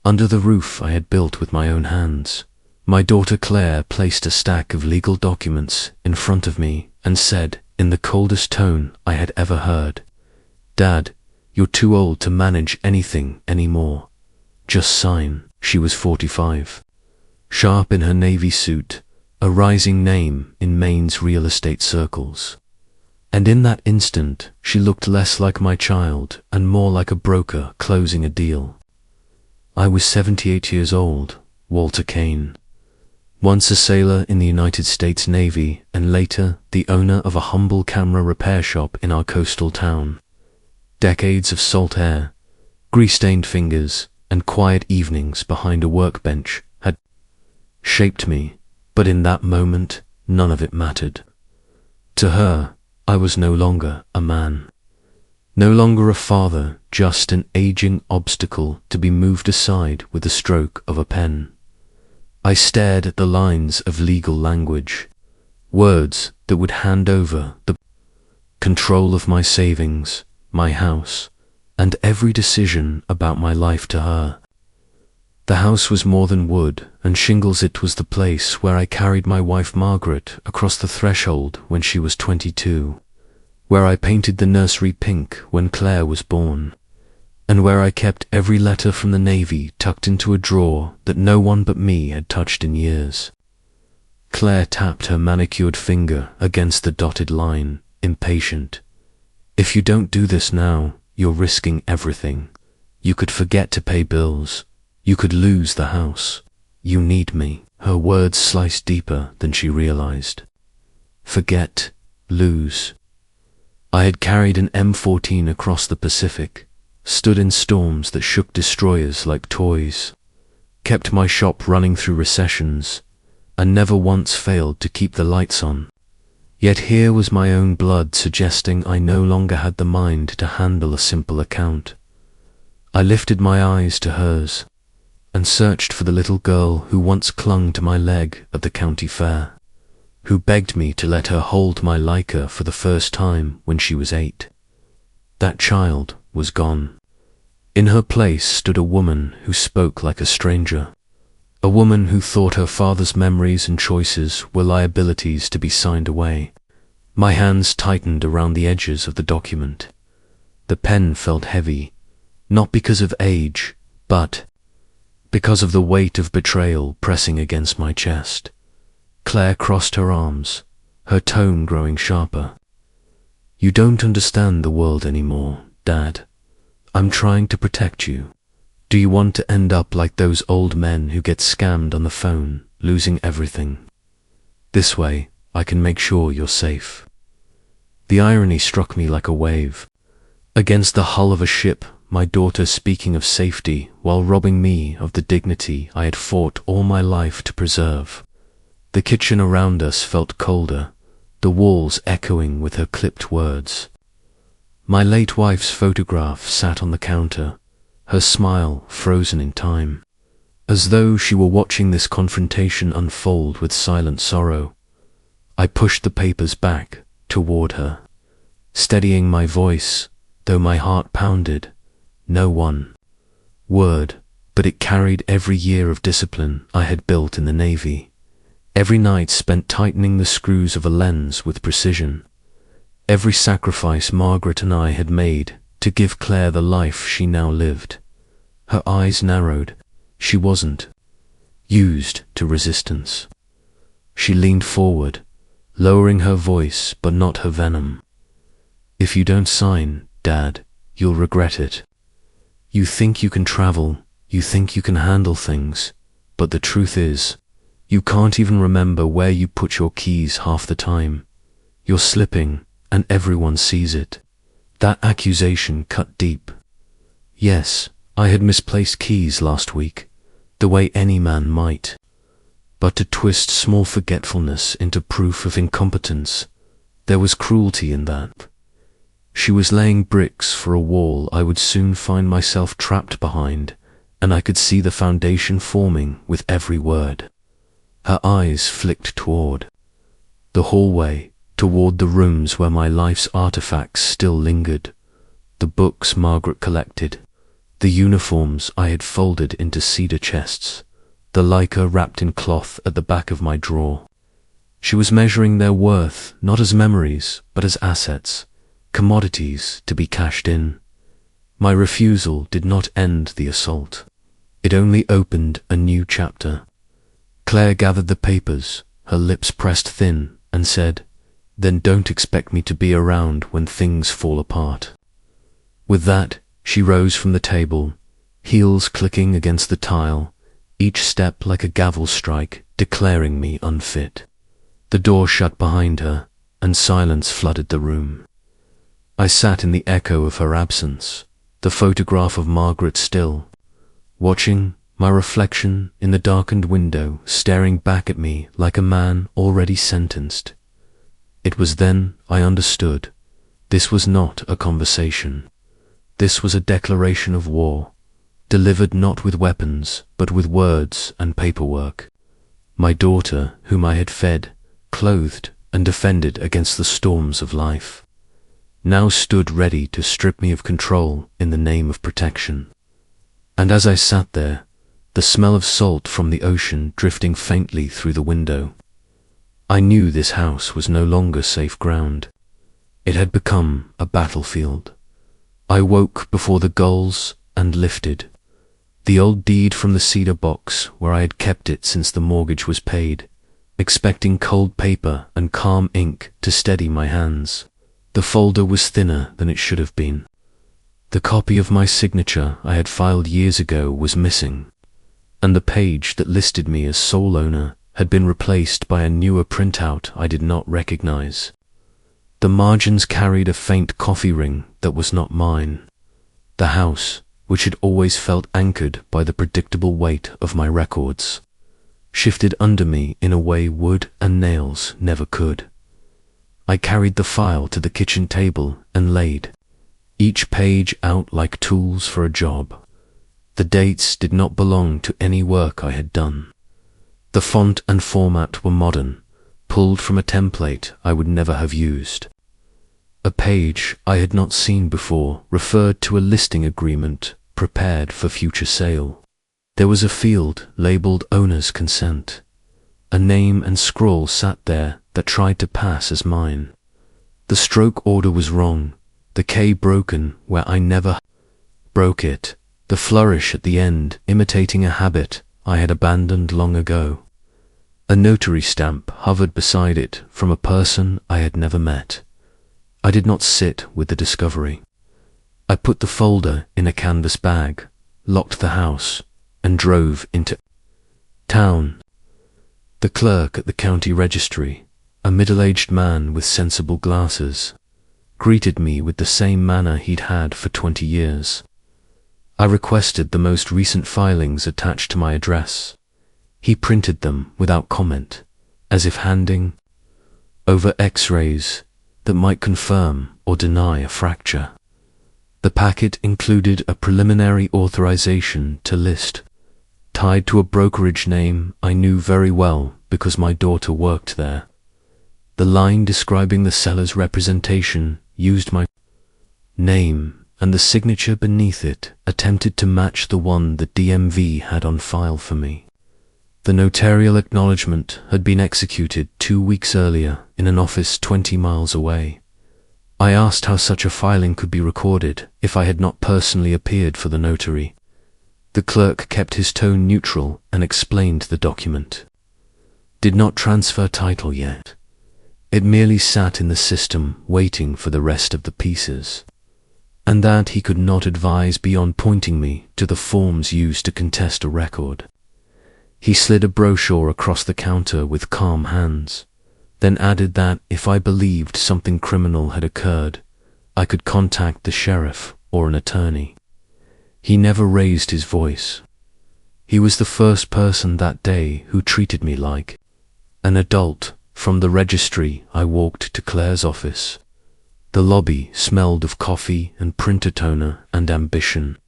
Under the roof I had built with my own hands, my daughter Claire placed a stack of legal documents in front of me and said, in the coldest tone I had ever heard, "Dad, you're too old to manage anything anymore. Just sign." She was 45, sharp in her navy suit, a rising name in Maine's real estate circles. And in that instant, she looked less like my child and more like a broker closing a deal. I was 78 years old, Walter Kane, once a sailor in the United States Navy and later the owner of a humble camera repair shop in our coastal town. Decades of salt air, grease-stained fingers, and quiet evenings behind a workbench had shaped me, but in that moment, none of it mattered. To her, I was no longer a man. No longer a father, just an aging obstacle to be moved aside with the stroke of a pen. I stared at the lines of legal language, words that would hand over the control of my savings, my house, and every decision about my life to her. The house was more than wood and shingles. It was the place where I carried my wife Margaret across the threshold when she was 22, where I painted the nursery pink when Claire was born, and where I kept every letter from the Navy tucked into a drawer that no one but me had touched in years. Claire tapped her manicured finger against the dotted line, impatient. "If you don't do this now, you're risking everything. You could forget to pay bills. You could lose the house. You need me." Her words sliced deeper than she realized. Forget, lose. I had carried an M14 across the Pacific, stood in storms that shook destroyers like toys, kept my shop running through recessions, and never once failed to keep the lights on. Yet here was my own blood suggesting I no longer had the mind to handle a simple account. I lifted my eyes to hers and searched for the little girl who once clung to my leg at the county fair, who begged me to let her hold my Leica for the first time when she was 8. That child was gone. In her place stood a woman who spoke like a stranger, a woman who thought her father's memories and choices were liabilities to be signed away. My hands tightened around the edges of the document. The pen felt heavy, not because of age, but because of the weight of betrayal pressing against my chest. Claire crossed her arms, her tone growing sharper. "You don't understand the world anymore, Dad. I'm trying to protect you. Do you want to end up like those old men who get scammed on the phone, losing everything? This way, I can make sure you're safe." The irony struck me like a wave. Against the hull of a ship, my daughter speaking of safety while robbing me of the dignity I had fought all my life to preserve. The kitchen around us felt colder, the walls echoing with her clipped words. My late wife's photograph sat on the counter, her smile frozen in time, as though she were watching this confrontation unfold with silent sorrow. I pushed the papers back toward her, steadying my voice, though my heart pounded. No one word, but it carried every year of discipline I had built in the Navy, every night spent tightening the screws of a lens with precision, every sacrifice Margaret and I had made to give Claire the life she now lived. Her eyes narrowed. She wasn't used to resistance. She leaned forward, lowering her voice but not her venom. "If you don't sign, Dad, you'll regret it. You think you can travel, you think you can handle things, but the truth is, you can't even remember where you put your keys half the time. You're slipping, and everyone sees it." That accusation cut deep. Yes, I had misplaced keys last week, the way any man might. But to twist small forgetfulness into proof of incompetence, there was cruelty in that. She was laying bricks for a wall I would soon find myself trapped behind, and I could see the foundation forming with every word. Her eyes flicked toward the hallway, toward the rooms where my life's artifacts still lingered, the books Margaret collected, the uniforms I had folded into cedar chests, the Leica wrapped in cloth at the back of my drawer. She was measuring their worth not as memories, but as assets, commodities to be cashed in. My refusal did not end the assault. It only opened a new chapter. Claire gathered the papers, her lips pressed thin, and said, "Then don't expect me to be around when things fall apart." With that, she rose from the table, heels clicking against the tile, each step like a gavel strike, declaring me unfit. The door shut behind her, and silence flooded the room. I sat in the echo of her absence, the photograph of Margaret still, watching my reflection in the darkened window staring back at me like a man already sentenced. It was then I understood. This was not a conversation. This was a declaration of war, delivered not with weapons, but with words and paperwork. My daughter, whom I had fed, clothed, and defended against the storms of life, now stood ready to strip me of control in the name of protection. And as I sat there, the smell of salt from the ocean drifting faintly through the window, I knew this house was no longer safe ground. It had become a battlefield. I woke before the gulls and lifted the old deed from the cedar box where I had kept it since the mortgage was paid, expecting cold paper and calm ink to steady my hands. The folder was thinner than it should have been. The copy of my signature I had filed years ago was missing, and the page that listed me as sole owner had been replaced by a newer printout I did not recognize. The margins carried a faint coffee ring that was not mine. The house, which had always felt anchored by the predictable weight of my records, shifted under me in a way wood and nails never could. I carried the file to the kitchen table and laid each page out like tools for a job. The dates did not belong to any work I had done. The font and format were modern, pulled from a template I would never have used. A page I had not seen before referred to a listing agreement prepared for future sale. There was a field labeled owner's consent. A name and scrawl sat there that tried to pass as mine. The stroke order was wrong, the K broken where I never broke it, the flourish at the end imitating a habit I had abandoned long ago. A notary stamp hovered beside it from a person I had never met. I did not sit with the discovery. I put the folder in a canvas bag, locked the house, and drove into town. The clerk at the county registry, a middle-aged man with sensible glasses, greeted me with the same manner he'd had for 20 years. I requested the most recent filings attached to my address. He printed them without comment, as if handing over X-rays that might confirm or deny a fracture. The packet included a preliminary authorization to list, tied to a brokerage name I knew very well because my daughter worked there. The line describing the seller's representation used my name, and the signature beneath it attempted to match the one the DMV had on file for me. The notarial acknowledgement had been executed 2 weeks earlier in an office 20 miles away. I asked how such a filing could be recorded if I had not personally appeared for the notary. The clerk kept his tone neutral and explained the document did not transfer title yet. It merely sat in the system waiting for the rest of the pieces, and that he could not advise beyond pointing me to the forms used to contest a record. He slid a brochure across the counter with calm hands, then added that if I believed something criminal had occurred, I could contact the sheriff or an attorney. He never raised his voice. He was the first person that day who treated me like an adult. From the registry, I walked to Claire's office. The lobby smelled of coffee and printer toner and ambition.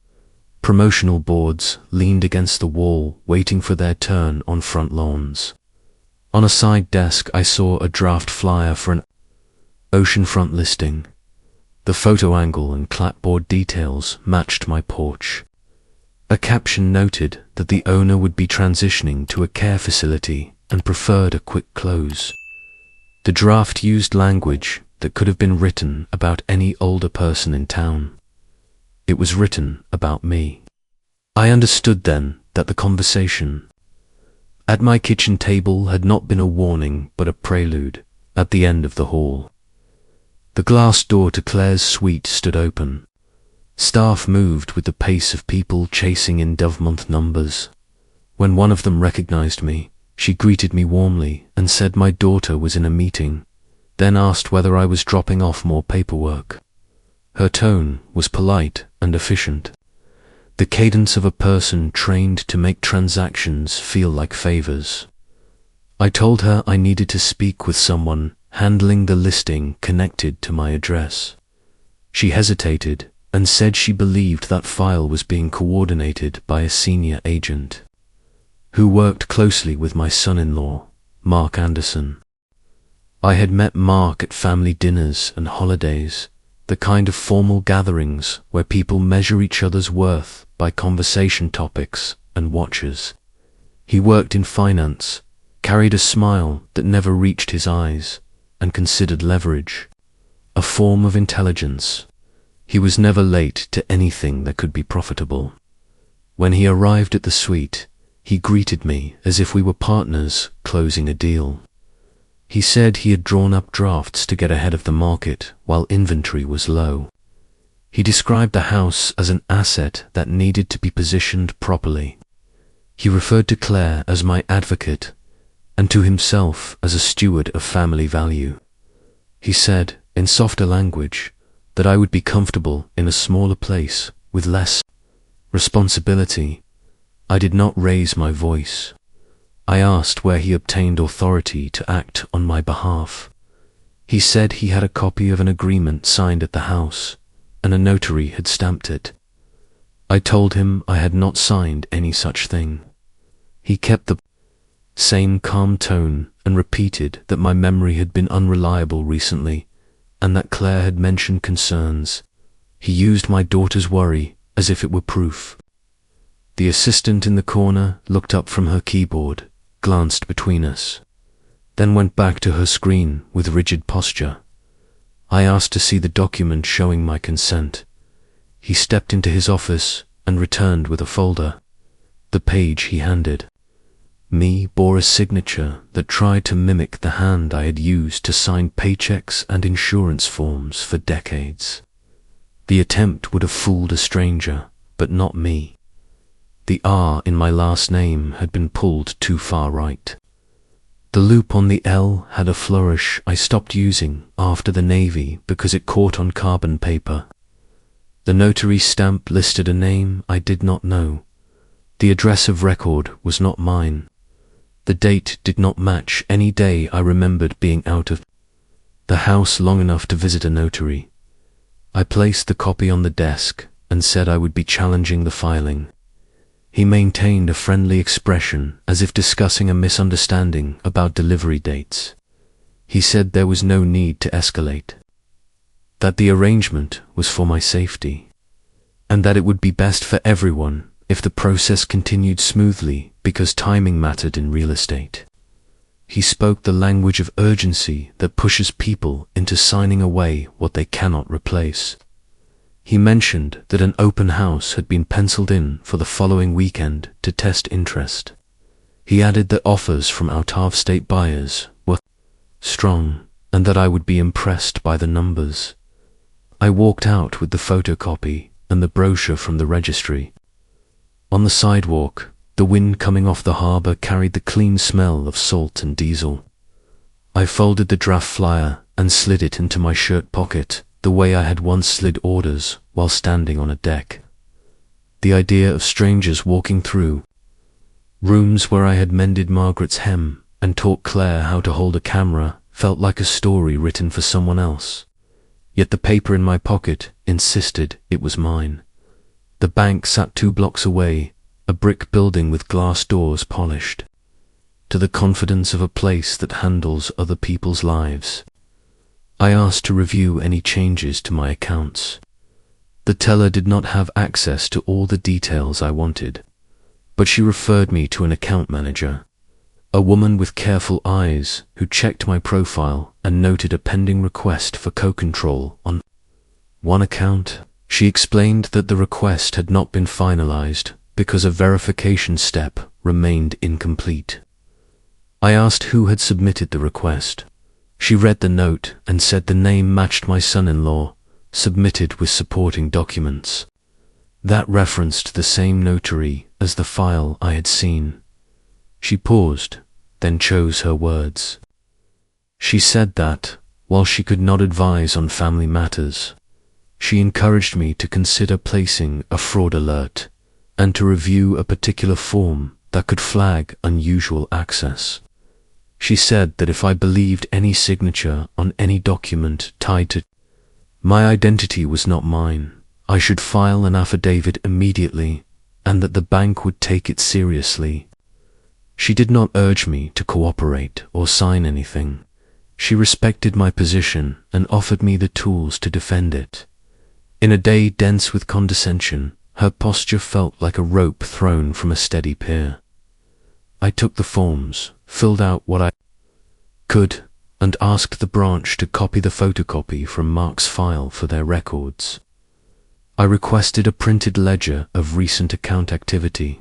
Promotional boards leaned against the wall, waiting for their turn on front lawns. On a side desk, I saw a draft flyer for an oceanfront listing. The photo angle and clapboard details matched my porch. A caption noted that the owner would be transitioning to a care facility and preferred a quick close. The draft used language that could have been written about any older person in town. It was written about me. I understood then that the conversation at my kitchen table had not been a warning but a prelude. At the end of the hall, the glass door to Claire's suite stood open. Staff moved with the pace of people chasing in dove-month numbers. When one of them recognized me, she greeted me warmly and said my daughter was in a meeting, then asked whether I was dropping off more paperwork. Her tone was polite and efficient, the cadence of a person trained to make transactions feel like favors. I told her I needed to speak with someone handling the listing connected to my address. She hesitated and said she believed that file was being coordinated by a senior agent who worked closely with my son-in-law, Mark Anderson. I had met Mark at family dinners and holidays, the kind of formal gatherings where people measure each other's worth by conversation topics and watches. He worked in finance, carried a smile that never reached his eyes, and considered leverage a form of intelligence. He was never late to anything that could be profitable. When he arrived at the suite, he greeted me as if we were partners closing a deal. He said he had drawn up drafts to get ahead of the market while inventory was low. He described the house as an asset that needed to be positioned properly. He referred to Claire as my advocate and to himself as a steward of family value. He said, in softer language, that I would be comfortable in a smaller place with less responsibility. I did not raise my voice. I asked where he obtained authority to act on my behalf. He said he had a copy of an agreement signed at the house, and a notary had stamped it. I told him I had not signed any such thing. He kept the same calm tone and repeated that my memory had been unreliable recently, and that Claire had mentioned concerns. He used my daughter's worry as if it were proof. The assistant in the corner looked up from her keyboard, glanced between us, then went back to her screen with rigid posture. I asked to see the document showing my consent. He stepped into his office and returned with a folder. The page he handed me bore a signature that tried to mimic the hand I had used to sign paychecks and insurance forms for decades. The attempt would have fooled a stranger, but not me. The R in my last name had been pulled too far right. The loop on the L had a flourish I stopped using after the Navy because it caught on carbon paper. The notary stamp listed a name I did not know. The address of record was not mine. The date did not match any day I remembered being out of the house long enough to visit a notary. I placed the copy on the desk and said I would be challenging the filing. He maintained a friendly expression as if discussing a misunderstanding about delivery dates. He said there was no need to escalate, that the arrangement was for my safety, and that it would be best for everyone if the process continued smoothly because timing mattered in real estate. He spoke the language of urgency that pushes people into signing away what they cannot replace. He mentioned that an open house had been penciled in for the following weekend to test interest. He added that offers from out-of-state buyers were strong and that I would be impressed by the numbers. I walked out with the photocopy and the brochure from the registry. On the sidewalk, the wind coming off the harbor carried the clean smell of salt and diesel. I folded the draft flyer and slid it into my shirt pocket the way I had once slid orders while standing on a deck. The idea of strangers walking through rooms where I had mended Margaret's hem and taught Claire how to hold a camera felt like a story written for someone else. Yet the paper in my pocket insisted it was mine. The bank sat 2 blocks away, a brick building with glass doors polished to the confidence of a place that handles other people's lives. I asked to review any changes to my accounts. The teller did not have access to all the details I wanted, but she referred me to an account manager, a woman with careful eyes who checked my profile and noted a pending request for co-control on one account. She explained that the request had not been finalized because a verification step remained incomplete. I asked who had submitted the request. She read the note and said the name matched my son-in-law, submitted with supporting documents. That referenced the same notary as the file I had seen. She paused, then chose her words. She said that, while she could not advise on family matters, she encouraged me to consider placing a fraud alert and to review a particular form that could flag unusual access. She said that if I believed any signature on any document tied to my identity was not mine, I should file an affidavit immediately and that the bank would take it seriously. She did not urge me to cooperate or sign anything. She respected my position and offered me the tools to defend it. In a day dense with condescension, her posture felt like a rope thrown from a steady pier. I took the forms, filled out what I could, and asked the branch to copy the photocopy from Mark's file for their records. I requested a printed ledger of recent account activity.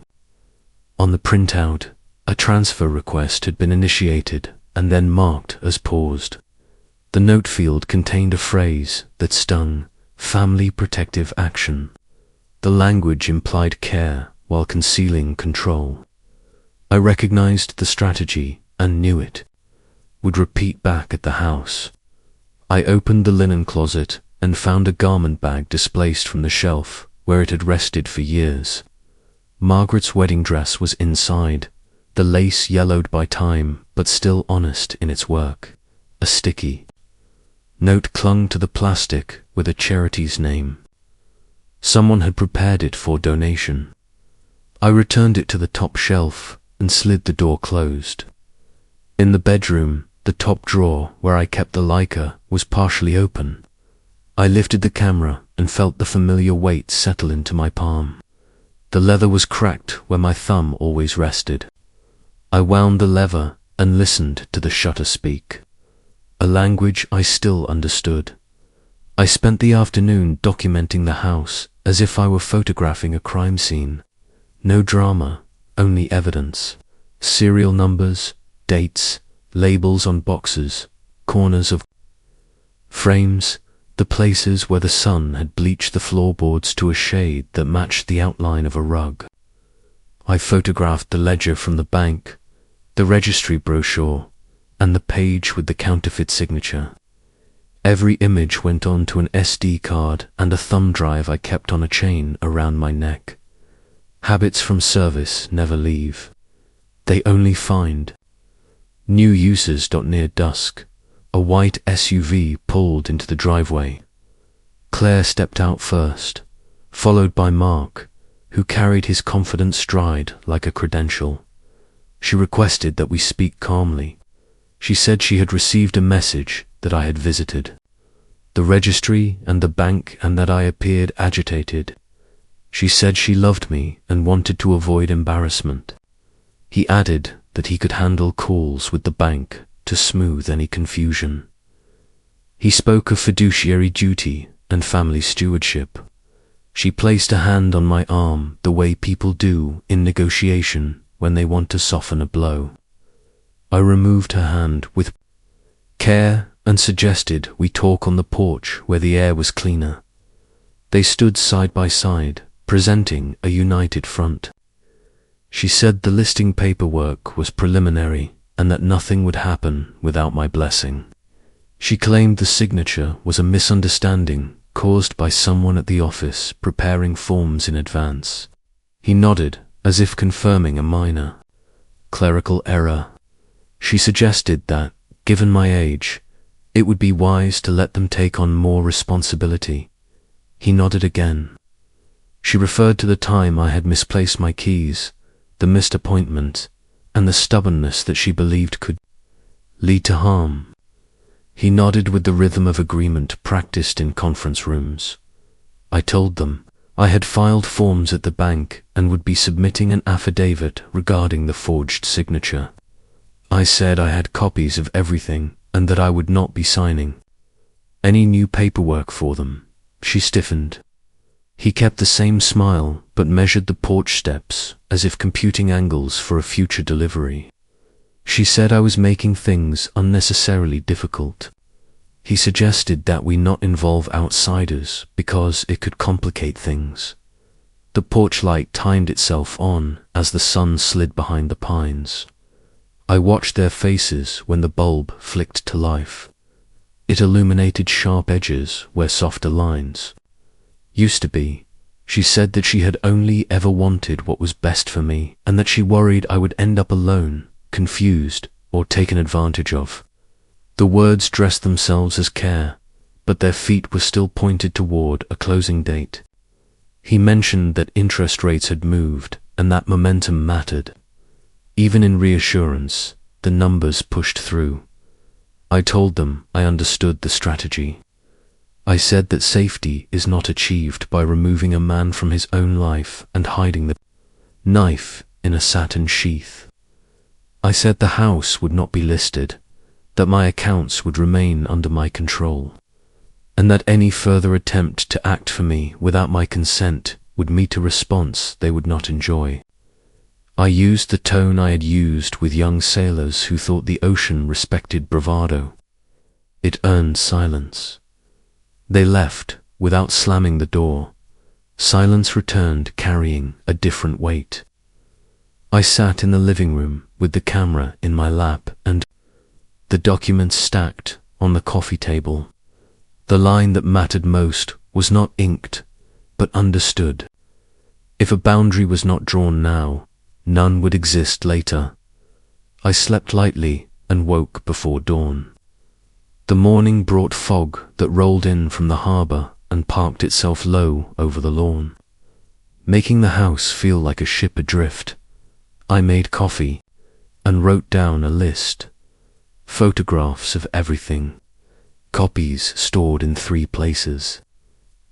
On the printout, a transfer request had been initiated and then marked as paused. The note field contained a phrase that stung: family protective action. The language implied care while concealing control. I recognized the strategy and knew it would repeat back at the house. I opened the linen closet and found a garment bag displaced from the shelf where it had rested for years. Margaret's wedding dress was inside, the lace yellowed by time but still honest in its work. A sticky note clung to the plastic with a charity's name. Someone had prepared it for donation. I returned it to the top shelf and slid the door closed. In the bedroom, the top drawer where I kept the Leica was partially open. I lifted the camera and felt the familiar weight settle into my palm. The leather was cracked where my thumb always rested. I wound the lever and listened to the shutter speak, a language I still understood. I spent the afternoon documenting the house as if I were photographing a crime scene. No drama, only evidence. Serial numbers, dates, labels on boxes, corners of frames, the places where the sun had bleached the floorboards to a shade that matched the outline of a rug. I photographed the ledger from the bank, the registry brochure, and the page with the counterfeit signature. Every image went onto an SD card and a thumb drive I kept on a chain around my neck. Habits from service never leave. They only find new uses. Near dusk, a white SUV pulled into the driveway. Claire stepped out first, followed by Mark, who carried his confident stride like a credential. She requested that we speak calmly. She said she had received a message that I had visited the registry and the bank and that I appeared agitated. She said she loved me and wanted to avoid embarrassment. He added that he could handle calls with the bank to smooth any confusion. He spoke of fiduciary duty and family stewardship. She placed a hand on my arm the way people do in negotiation when they want to soften a blow. I removed her hand with care and suggested we talk on the porch where the air was cleaner. They stood side by side, presenting a united front. She said the listing paperwork was preliminary and that nothing would happen without my blessing. She claimed the signature was a misunderstanding caused by someone at the office preparing forms in advance. He nodded as if confirming a minor clerical error. She suggested that, given my age, it would be wise to let them take on more responsibility. He nodded again. She referred to the time I had misplaced my keys, the missed appointment, and the stubbornness that she believed could lead to harm. He nodded with the rhythm of agreement practiced in conference rooms. I told them. I had filed forms at the bank and would be submitting an affidavit regarding the forged signature. I said I had copies of everything and that I would not be signing any new paperwork for them. She stiffened. He kept the same smile but measured the porch steps as if computing angles for a future delivery. She said I was making things unnecessarily difficult. He suggested that we not involve outsiders because it could complicate things. The porch light timed itself on as the sun slid behind the pines. I watched their faces when the bulb flicked to life. It illuminated sharp edges where softer lines used to be. She said that she had only ever wanted what was best for me and that she worried I would end up alone, confused, or taken advantage of. The words dressed themselves as care, but their feet were still pointed toward a closing date. He mentioned that interest rates had moved and that momentum mattered. Even in reassurance, the numbers pushed through. I told them I understood the strategy. I said that safety is not achieved by removing a man from his own life and hiding the knife in a satin sheath. I said the house would not be listed, that my accounts would remain under my control, and that any further attempt to act for me without my consent would meet a response they would not enjoy. I used the tone I had used with young sailors who thought the ocean respected bravado. It earned silence. They left without slamming the door. Silence returned carrying a different weight. I sat in the living room with the camera in my lap and the documents stacked on the coffee table. The line that mattered most was not inked, but understood. If a boundary was not drawn now, none would exist later. I slept lightly and woke before dawn. The morning brought fog that rolled in from the harbor and parked itself low over the lawn, making the house feel like a ship adrift. I made coffee and wrote down a list. Photographs of everything, copies stored in 3 places,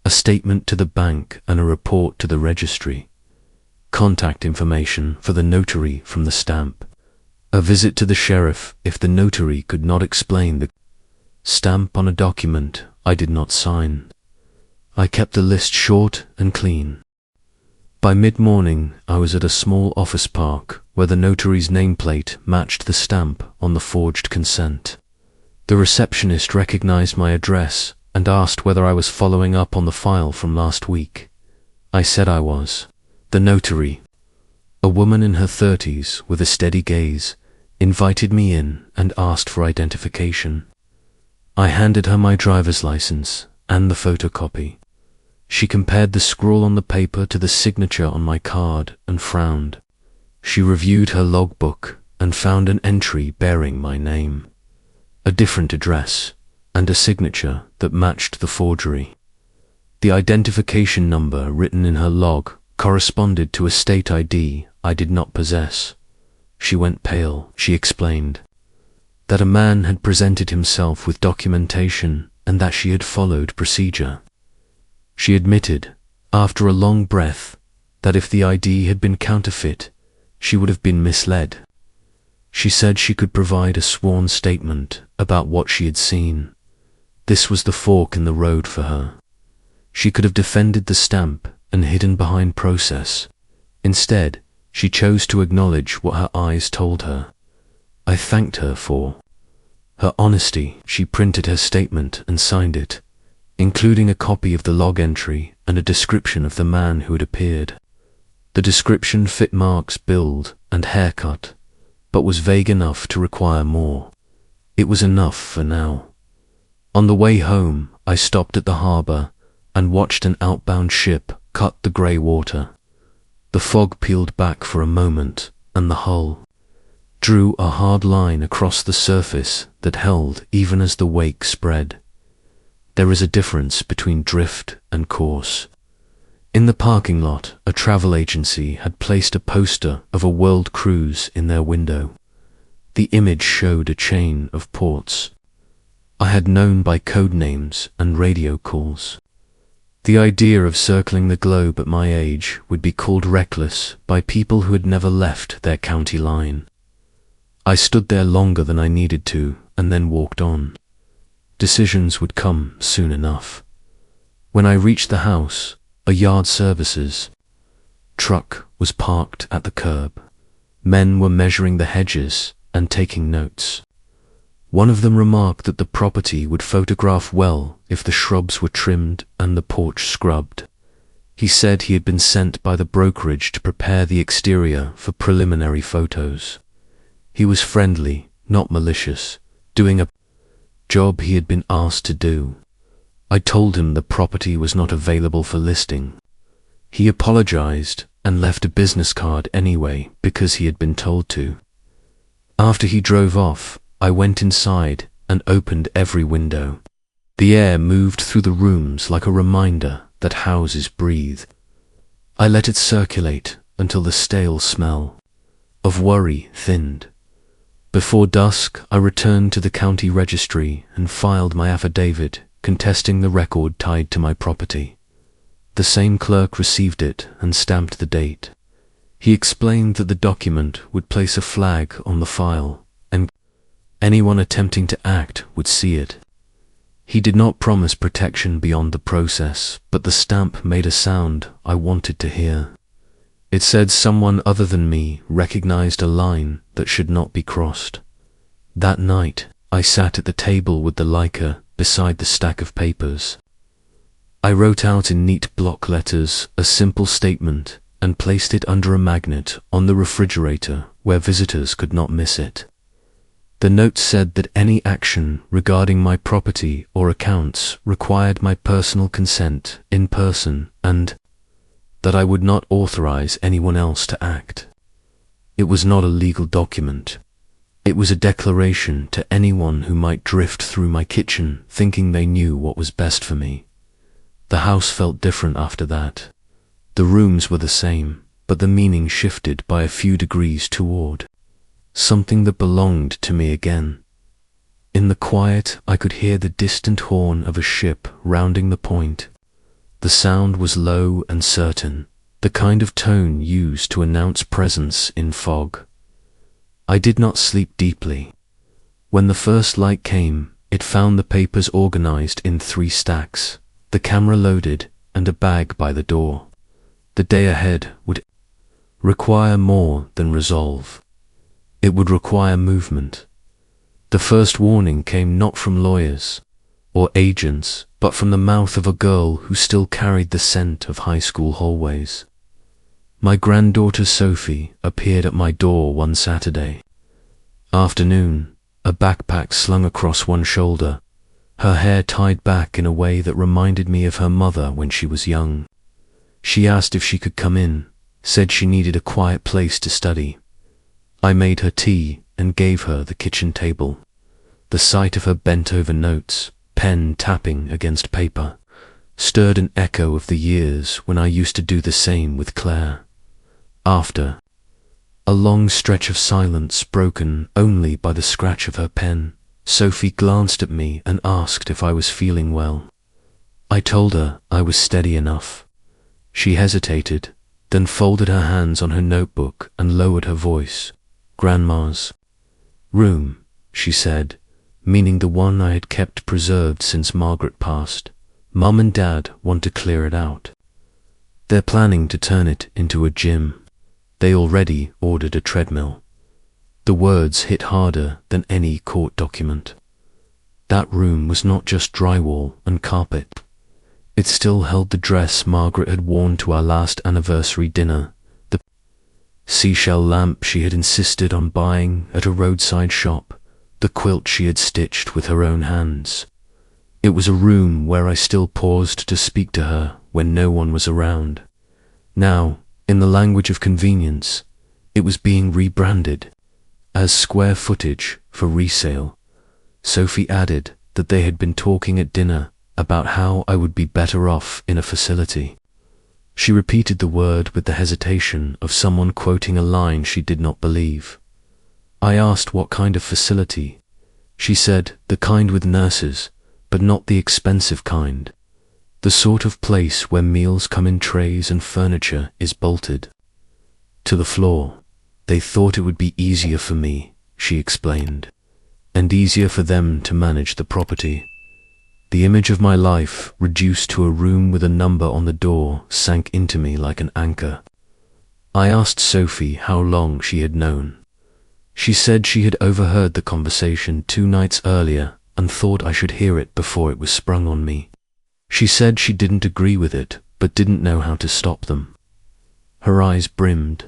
a statement to the bank and a report to the registry, contact information for the notary from the stamp, a visit to the sheriff if the notary could not explain the stamp on a document I did not sign. I kept the list short and clean. By mid-morning, I was at a small office park where the notary's nameplate matched the stamp on the forged consent. The receptionist recognized my address and asked whether I was following up on the file from last week. I said I was. The notary, a woman in her 30s with a steady gaze, invited me in and asked for identification. I handed her my driver's license and the photocopy. She compared the scrawl on the paper to the signature on my card and frowned. She reviewed her logbook and found an entry bearing my name, a different address, and a signature that matched the forgery. The identification number written in her log corresponded to a state ID I did not possess. She went pale. She explained that a man had presented himself with documentation and that she had followed procedure. She admitted, after a long breath, that if the ID had been counterfeit, she would have been misled. She said she could provide a sworn statement about what she had seen. This was the fork in the road for her. She could have defended the stamp and hidden behind process. Instead, she chose to acknowledge what her eyes told her. I thanked her for her honesty. She printed her statement and signed it, including a copy of the log entry and a description of the man who had appeared. The description fit Mark's build and haircut, but was vague enough to require more. It was enough for now. On the way home, I stopped at the harbor and watched an outbound ship cut the grey water. The fog peeled back for a moment, and the hull drew a hard line across the surface that held even as the wake spread. There is a difference between drift and course. In the parking lot, a travel agency had placed a poster of a world cruise in their window. The image showed a chain of ports I had known by code names and radio calls. The idea of circling the globe at my age would be called reckless by people who had never left their county line. I stood there longer than I needed to and then walked on. Decisions would come soon enough. When I reached the house, a yard services truck was parked at the curb. Men were measuring the hedges and taking notes. One of them remarked that the property would photograph well if the shrubs were trimmed and the porch scrubbed. He said he had been sent by the brokerage to prepare the exterior for preliminary photos. He was friendly, not malicious, doing a job he had been asked to do. I told him the property was not available for listing. He apologized and left a business card anyway because he had been told to. After he drove off, I went inside and opened every window. The air moved through the rooms like a reminder that houses breathe. I let it circulate until the stale smell of worry thinned. Before dusk, I returned to the county registry and filed my affidavit contesting the record tied to my property. The same clerk received it and stamped the date. He explained that the document would place a flag on the file, and anyone attempting to act would see it. He did not promise protection beyond the process, but the stamp made a sound I wanted to hear. It said someone other than me recognized a line that should not be crossed. That night, I sat at the table with the Leica beside the stack of papers. I wrote out in neat block letters a simple statement and placed it under a magnet on the refrigerator where visitors could not miss it. The note said that any action regarding my property or accounts required my personal consent in person and that I would not authorize anyone else to act. It was not a legal document. It was a declaration to anyone who might drift through my kitchen thinking they knew what was best for me. The house felt different after that. The rooms were the same, but the meaning shifted by a few degrees toward something that belonged to me again. In the quiet, I could hear the distant horn of a ship rounding the point. The sound was low and certain, the kind of tone used to announce presence in fog. I did not sleep deeply. When the first light came, it found the papers organized in 3 stacks, the camera loaded, and a bag by the door. The day ahead would require more than resolve. It would require movement. The first warning came not from lawyers or agents, but from the mouth of a girl who still carried the scent of high school hallways. My granddaughter Sophie appeared at my door one Saturday afternoon, a backpack slung across one shoulder, her hair tied back in a way that reminded me of her mother when she was young. She asked if she could come in, said she needed a quiet place to study. I made her tea and gave her the kitchen table. The sight of her bent-over notes, pen tapping against paper, stirred an echo of the years when I used to do the same with Claire. After a long stretch of silence broken only by the scratch of her pen, Sophie glanced at me and asked if I was feeling well. I told her I was steady enough. She hesitated, then folded her hands on her notebook and lowered her voice. "Grandma's room," she said, meaning the one I had kept preserved since Margaret passed. "Mum and Dad want to clear it out. They're planning to turn it into a gym. They already ordered a treadmill." The words hit harder than any court document. That room was not just drywall and carpet. It still held the dress Margaret had worn to our last anniversary dinner, the seashell lamp she had insisted on buying at a roadside shop, the quilt she had stitched with her own hands. It was a room where I still paused to speak to her when no one was around. Now, in the language of convenience, it was being rebranded as square footage for resale. Sophie added that they had been talking at dinner about how I would be better off in a facility. She repeated the word with the hesitation of someone quoting a line she did not believe. I asked what kind of facility. She said the kind with nurses, but not the expensive kind. The sort of place where meals come in trays and furniture is bolted to the floor. They thought it would be easier for me, she explained, and easier for them to manage the property. The image of my life, reduced to a room with a number on the door, sank into me like an anchor. I asked Sophie how long she had known. She said she had overheard the conversation 2 nights earlier and thought I should hear it before it was sprung on me. She said she didn't agree with it, but didn't know how to stop them. Her eyes brimmed,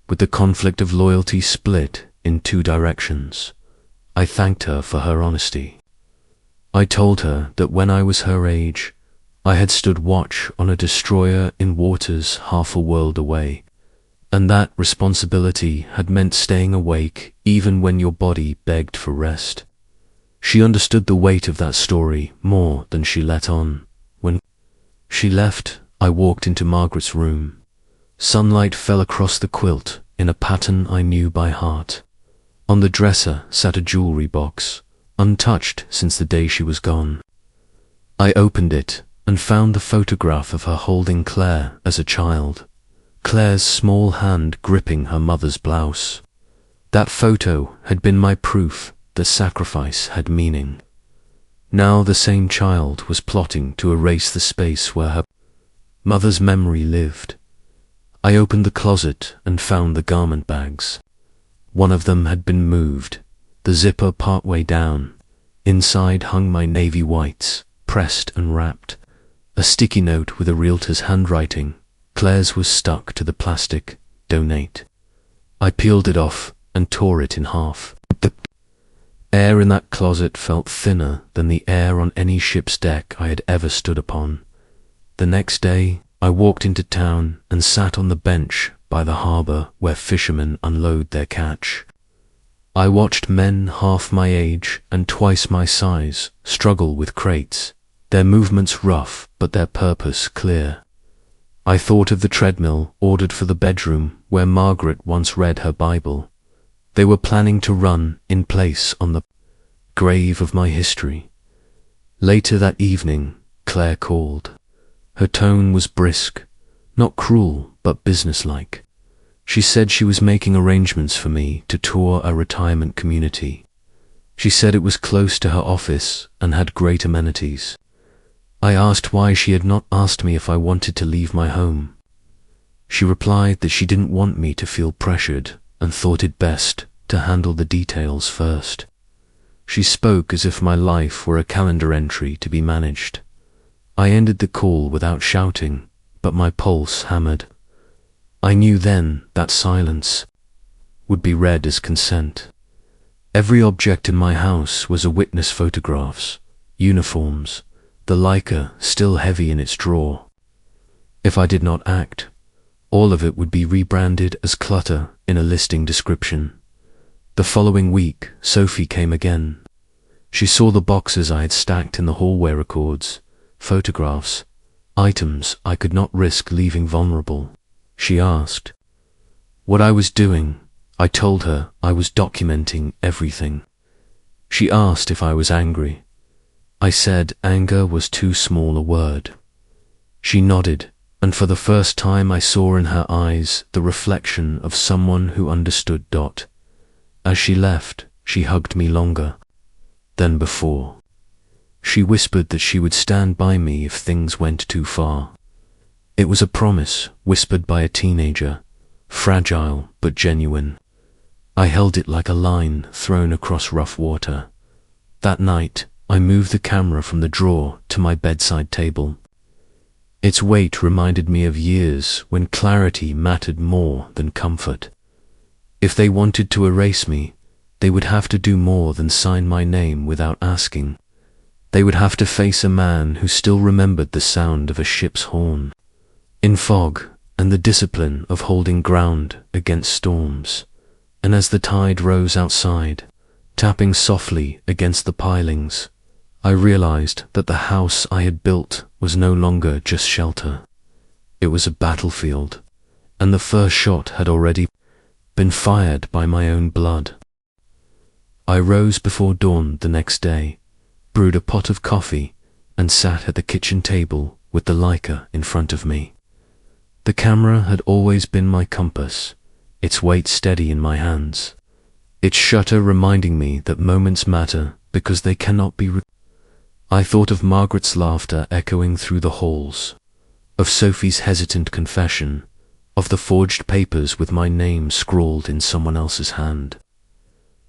with the conflict of loyalty split in 2 directions. I thanked her for her honesty. I told her that when I was her age, I had stood watch on a destroyer in waters half a world away, and that responsibility had meant staying awake even when your body begged for rest. She understood the weight of that story more than she let on. When she left, I walked into Margaret's room. Sunlight fell across the quilt in a pattern I knew by heart. On the dresser sat a jewelry box, untouched since the day she was gone. I opened it and found the photograph of her holding Claire as a child, Claire's small hand gripping her mother's blouse. That photo had been my proof that sacrifice had meaning. Now the same child was plotting to erase the space where her mother's memory lived. I opened the closet and found the garment bags. One of them had been moved, the zipper partway down. Inside hung my navy whites, pressed and wrapped. A sticky note with a realtor's handwriting. Claire's was stuck to the plastic, "Donate." I peeled it off and tore it in half. The air in that closet felt thinner than the air on any ship's deck I had ever stood upon. The next day, I walked into town and sat on the bench by the harbour where fishermen unload their catch. I watched men half my age and twice my size struggle with crates, their movements rough but their purpose clear. I thought of the treadmill ordered for the bedroom where Margaret once read her Bible. They were planning to run in place on the grave of my history. Later that evening, Claire called. Her tone was brisk, not cruel but businesslike. She said she was making arrangements for me to tour a retirement community. She said it was close to her office and had great amenities. I asked why she had not asked me if I wanted to leave my home. She replied that she didn't want me to feel pressured and thought it best to handle the details first. She spoke as if my life were a calendar entry to be managed. I ended the call without shouting, but my pulse hammered. I knew then that silence would be read as consent. Every object in my house was a witness: photographs, uniforms, the Leica still heavy in its drawer. If I did not act, all of it would be rebranded as clutter in a listing description. The following week, Sophie came again. She saw the boxes I had stacked in the hallway: records, photographs, items I could not risk leaving vulnerable. She asked what I was doing. I told her I was documenting everything. She asked if I was angry. I said anger was too small a word. She nodded, and for the first time I saw in her eyes the reflection of someone who understood. As she left, she hugged me longer than before. She whispered that she would stand by me if things went too far. It was a promise whispered by a teenager, fragile but genuine. I held it like a line thrown across rough water. That night, I moved the camera from the drawer to my bedside table. Its weight reminded me of years when clarity mattered more than comfort. If they wanted to erase me, they would have to do more than sign my name without asking. They would have to face a man who still remembered the sound of a ship's horn in fog and the discipline of holding ground against storms. And as the tide rose outside, tapping softly against the pilings, I realized that the house I had built was no longer just shelter. It was a battlefield, and the first shot had already been fired by my own blood. I rose before dawn the next day, brewed a pot of coffee, and sat at the kitchen table with the Leica in front of me. The camera had always been my compass, its weight steady in my hands, its shutter reminding me that moments matter because they cannot be I thought of Margaret's laughter echoing through the halls, of Sophie's hesitant confession, of the forged papers with my name scrawled in someone else's hand.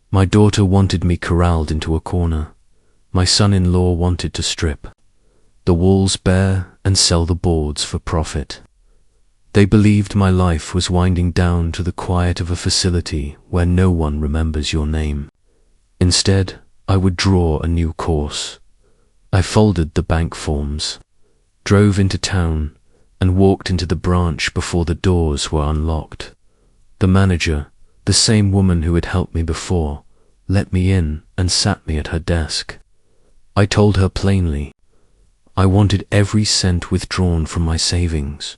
My daughter wanted me corralled into a corner. My son-in-law wanted to strip the walls bare and sell the boards for profit. They believed my life was winding down to the quiet of a facility where no one remembers your name. Instead, I would draw a new course. I folded the bank forms, drove into town, and walked into the branch before the doors were unlocked. The manager, the same woman who had helped me before, let me in and sat me at her desk. I told her plainly, I wanted every cent withdrawn from my savings.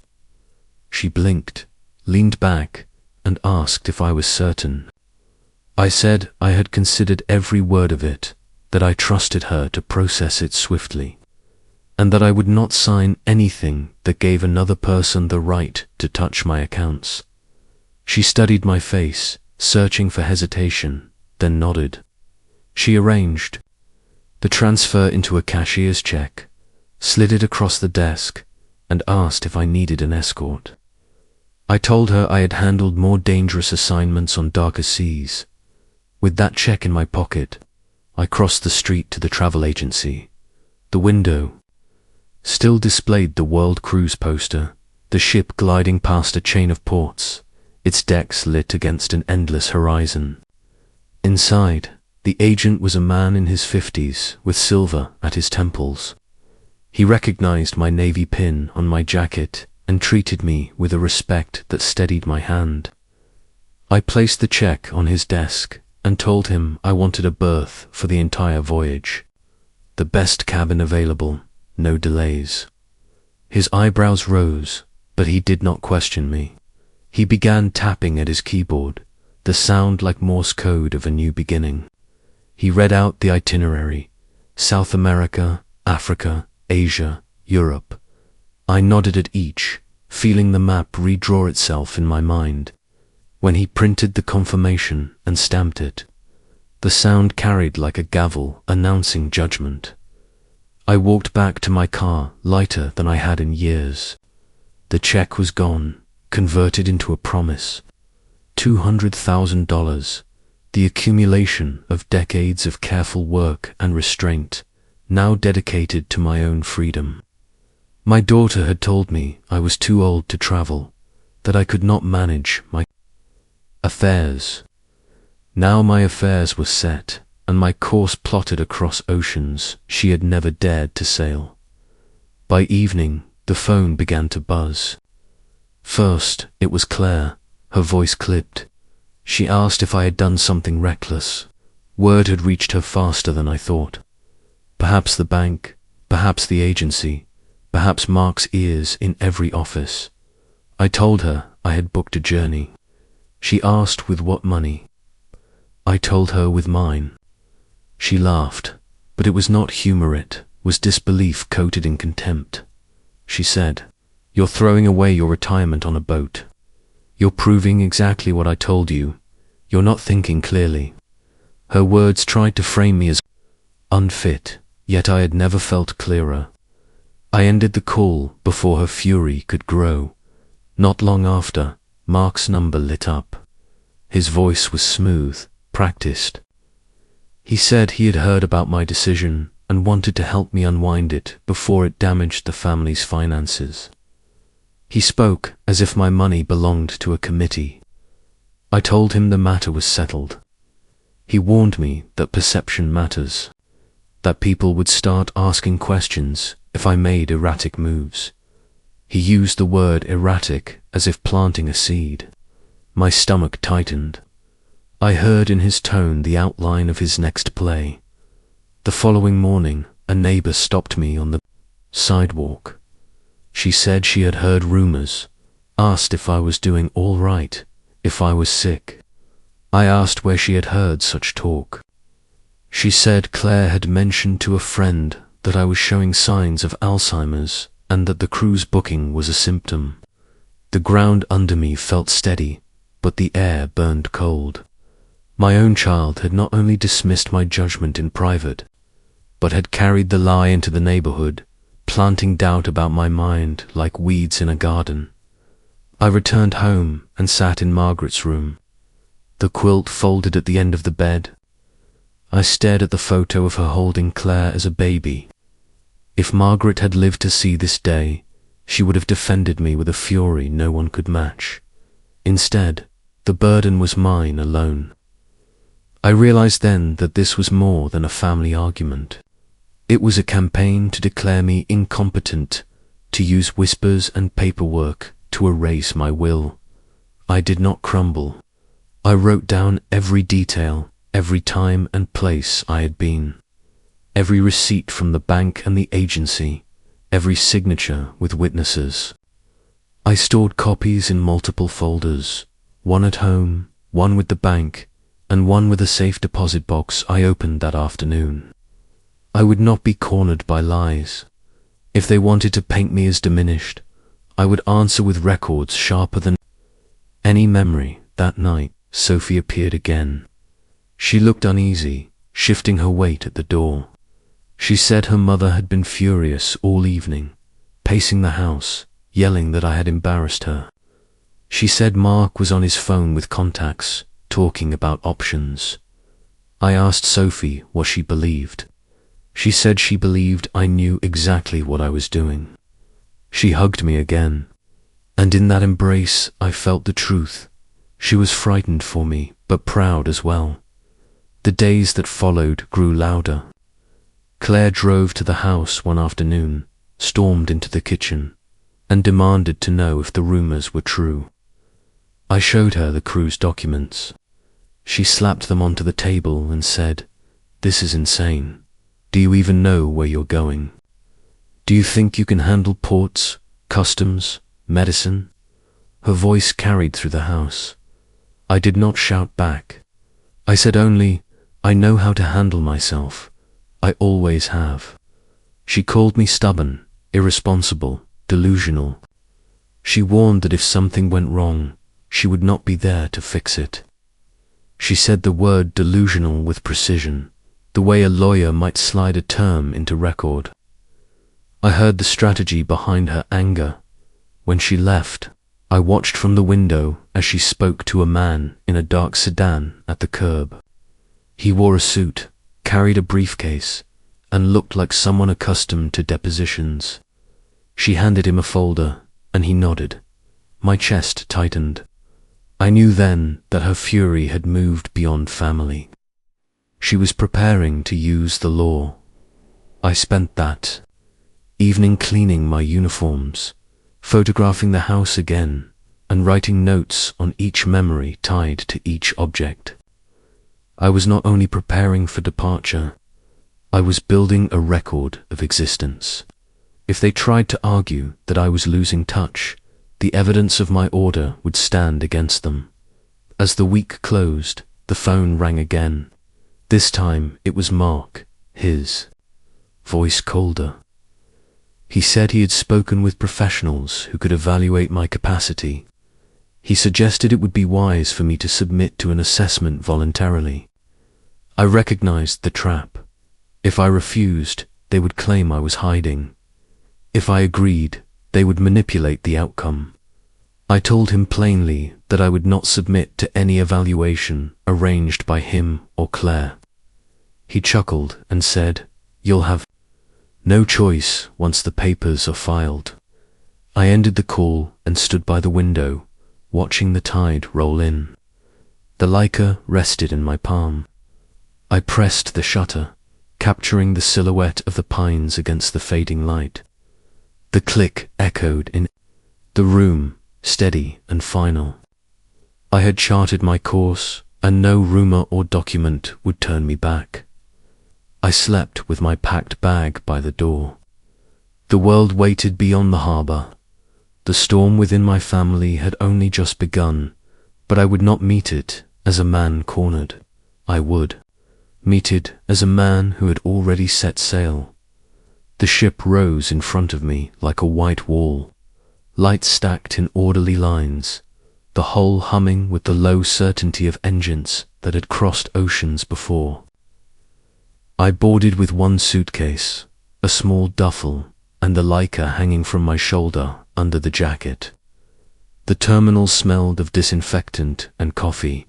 She blinked, leaned back, and asked if I was certain. I said I had considered every word of it, that I trusted her to process it swiftly, and that I would not sign anything that gave another person the right to touch my accounts. She studied my face, searching for hesitation, then nodded. She arranged the transfer into a cashier's check, slid it across the desk, and asked if I needed an escort. I told her I had handled more dangerous assignments on darker seas. With that check in my pocket, I crossed the street to the travel agency. The window still displayed the World Cruise poster, the ship gliding past a chain of ports, its decks lit against an endless horizon. Inside, the agent was a man in his 50s with silver at his temples. He recognized my navy pin on my jacket and treated me with a respect that steadied my hand. I placed the check on his desk and told him I wanted a berth for the entire voyage. The best cabin available, no delays. His eyebrows rose, but he did not question me. He began tapping at his keyboard, the sound like Morse code of a new beginning. He read out the itinerary: South America, Africa, Asia, Europe. I nodded at each, feeling the map redraw itself in my mind. When he printed the confirmation and stamped it, the sound carried like a gavel announcing judgment. I walked back to my car lighter than I had in years. The check was gone, converted into a promise. $200,000, the accumulation of decades of careful work and restraint, now dedicated to my own freedom. My daughter had told me I was too old to travel, that I could not manage my affairs. Now my affairs were set, and my course plotted across oceans she had never dared to sail. By evening, the phone began to buzz. First, it was Claire. Her voice clipped. She asked if I had done something reckless. Word had reached her faster than I thought. Perhaps the bank, perhaps the agency, perhaps Mark's ears in every office. I told her I had booked a journey. She asked with what money. I told her with mine. She laughed, but it was not humor, it was disbelief coated in contempt. She said, "You're throwing away your retirement on a boat. You're proving exactly what I told you. You're not thinking clearly." Her words tried to frame me as unfit, yet I had never felt clearer. I ended the call before her fury could grow. Not long after, Mark's number lit up. His voice was smooth, practiced. He said he had heard about my decision and wanted to help me unwind it before it damaged the family's finances. He spoke as if my money belonged to a committee. I told him the matter was settled. He warned me that perception matters, that people would start asking questions if I made erratic moves. He used the word erratic as if planting a seed. My stomach tightened. I heard in his tone the outline of his next play. The following morning, a neighbor stopped me on the sidewalk. She said she had heard rumors, asked if I was doing all right, if I was sick. I asked where she had heard such talk. She said Claire had mentioned to a friend that I was showing signs of Alzheimer's and that the cruise booking was a symptom. The ground under me felt steady, but the air burned cold. My own child had not only dismissed my judgment in private, but had carried the lie into the neighborhood, planting doubt about my mind like weeds in a garden. I returned home and sat in Margaret's room, the quilt folded at the end of the bed. I stared at the photo of her holding Claire as a baby. If Margaret had lived to see this day, she would have defended me with a fury no one could match. Instead, the burden was mine alone. I realized then that this was more than a family argument. It was a campaign to declare me incompetent, to use whispers and paperwork to erase my will. I did not crumble. I wrote down every detail, every time and place I had been, every receipt from the bank and the agency, every signature with witnesses. I stored copies in multiple folders, one at home, one with the bank, and one with a safe deposit box I opened that afternoon. I would not be cornered by lies. If they wanted to paint me as diminished, I would answer with records sharper than any memory. That night, Sophie appeared again. She looked uneasy, shifting her weight at the door. She said her mother had been furious all evening, pacing the house, yelling that I had embarrassed her. She said Mark was on his phone with contacts, talking about options. I asked Sophie what she believed. She said she believed I knew exactly what I was doing. She hugged me again, and in that embrace I felt the truth. She was frightened for me, but proud as well. The days that followed grew louder. Claire drove to the house one afternoon, stormed into the kitchen, and demanded to know if the rumors were true. I showed her the cruise documents. She slapped them onto the table and said, "This is insane. Do you even know where you're going? Do you think you can handle ports, customs, medicine?" Her voice carried through the house. I did not shout back. I said only, "I know how to handle myself. I always have." She called me stubborn, irresponsible, delusional. She warned that if something went wrong, she would not be there to fix it. She said the word delusional with precision, the way a lawyer might slide a term into record. I heard the strategy behind her anger. When she left, I watched from the window as she spoke to a man in a dark sedan at the curb. He wore a suit, carried a briefcase, and looked like someone accustomed to depositions. She handed him a folder, and he nodded. My chest tightened. I knew then that her fury had moved beyond family. She was preparing to use the law. I spent that evening cleaning my uniforms, photographing the house again, and writing notes on each memory tied to each object. I was not only preparing for departure, I was building a record of existence. If they tried to argue that I was losing touch, the evidence of my order would stand against them. As the week closed, the phone rang again. This time it was Mark, his voice colder. He said he had spoken with professionals who could evaluate my capacity. He suggested it would be wise for me to submit to an assessment voluntarily. I recognized the trap. If I refused, they would claim I was hiding. If I agreed, they would manipulate the outcome. I told him plainly that I would not submit to any evaluation arranged by him or Claire. He chuckled and said, "You'll have no choice once the papers are filed." I ended the call and stood by the window, watching the tide roll in. The Leica rested in my palm. I pressed the shutter, capturing the silhouette of the pines against the fading light. The click echoed in the room, steady and final. I had charted my course, and no rumor or document would turn me back. I slept with my packed bag by the door. The world waited beyond the harbor. The storm within my family had only just begun, but I would not meet it as a man cornered. I would meet it as a man who had already set sail. The ship rose in front of me like a white wall, lights stacked in orderly lines, the hull humming with the low certainty of engines that had crossed oceans before. I boarded with one suitcase, a small duffel, and the Leica hanging from my shoulder under the jacket. The terminal smelled of disinfectant and coffee.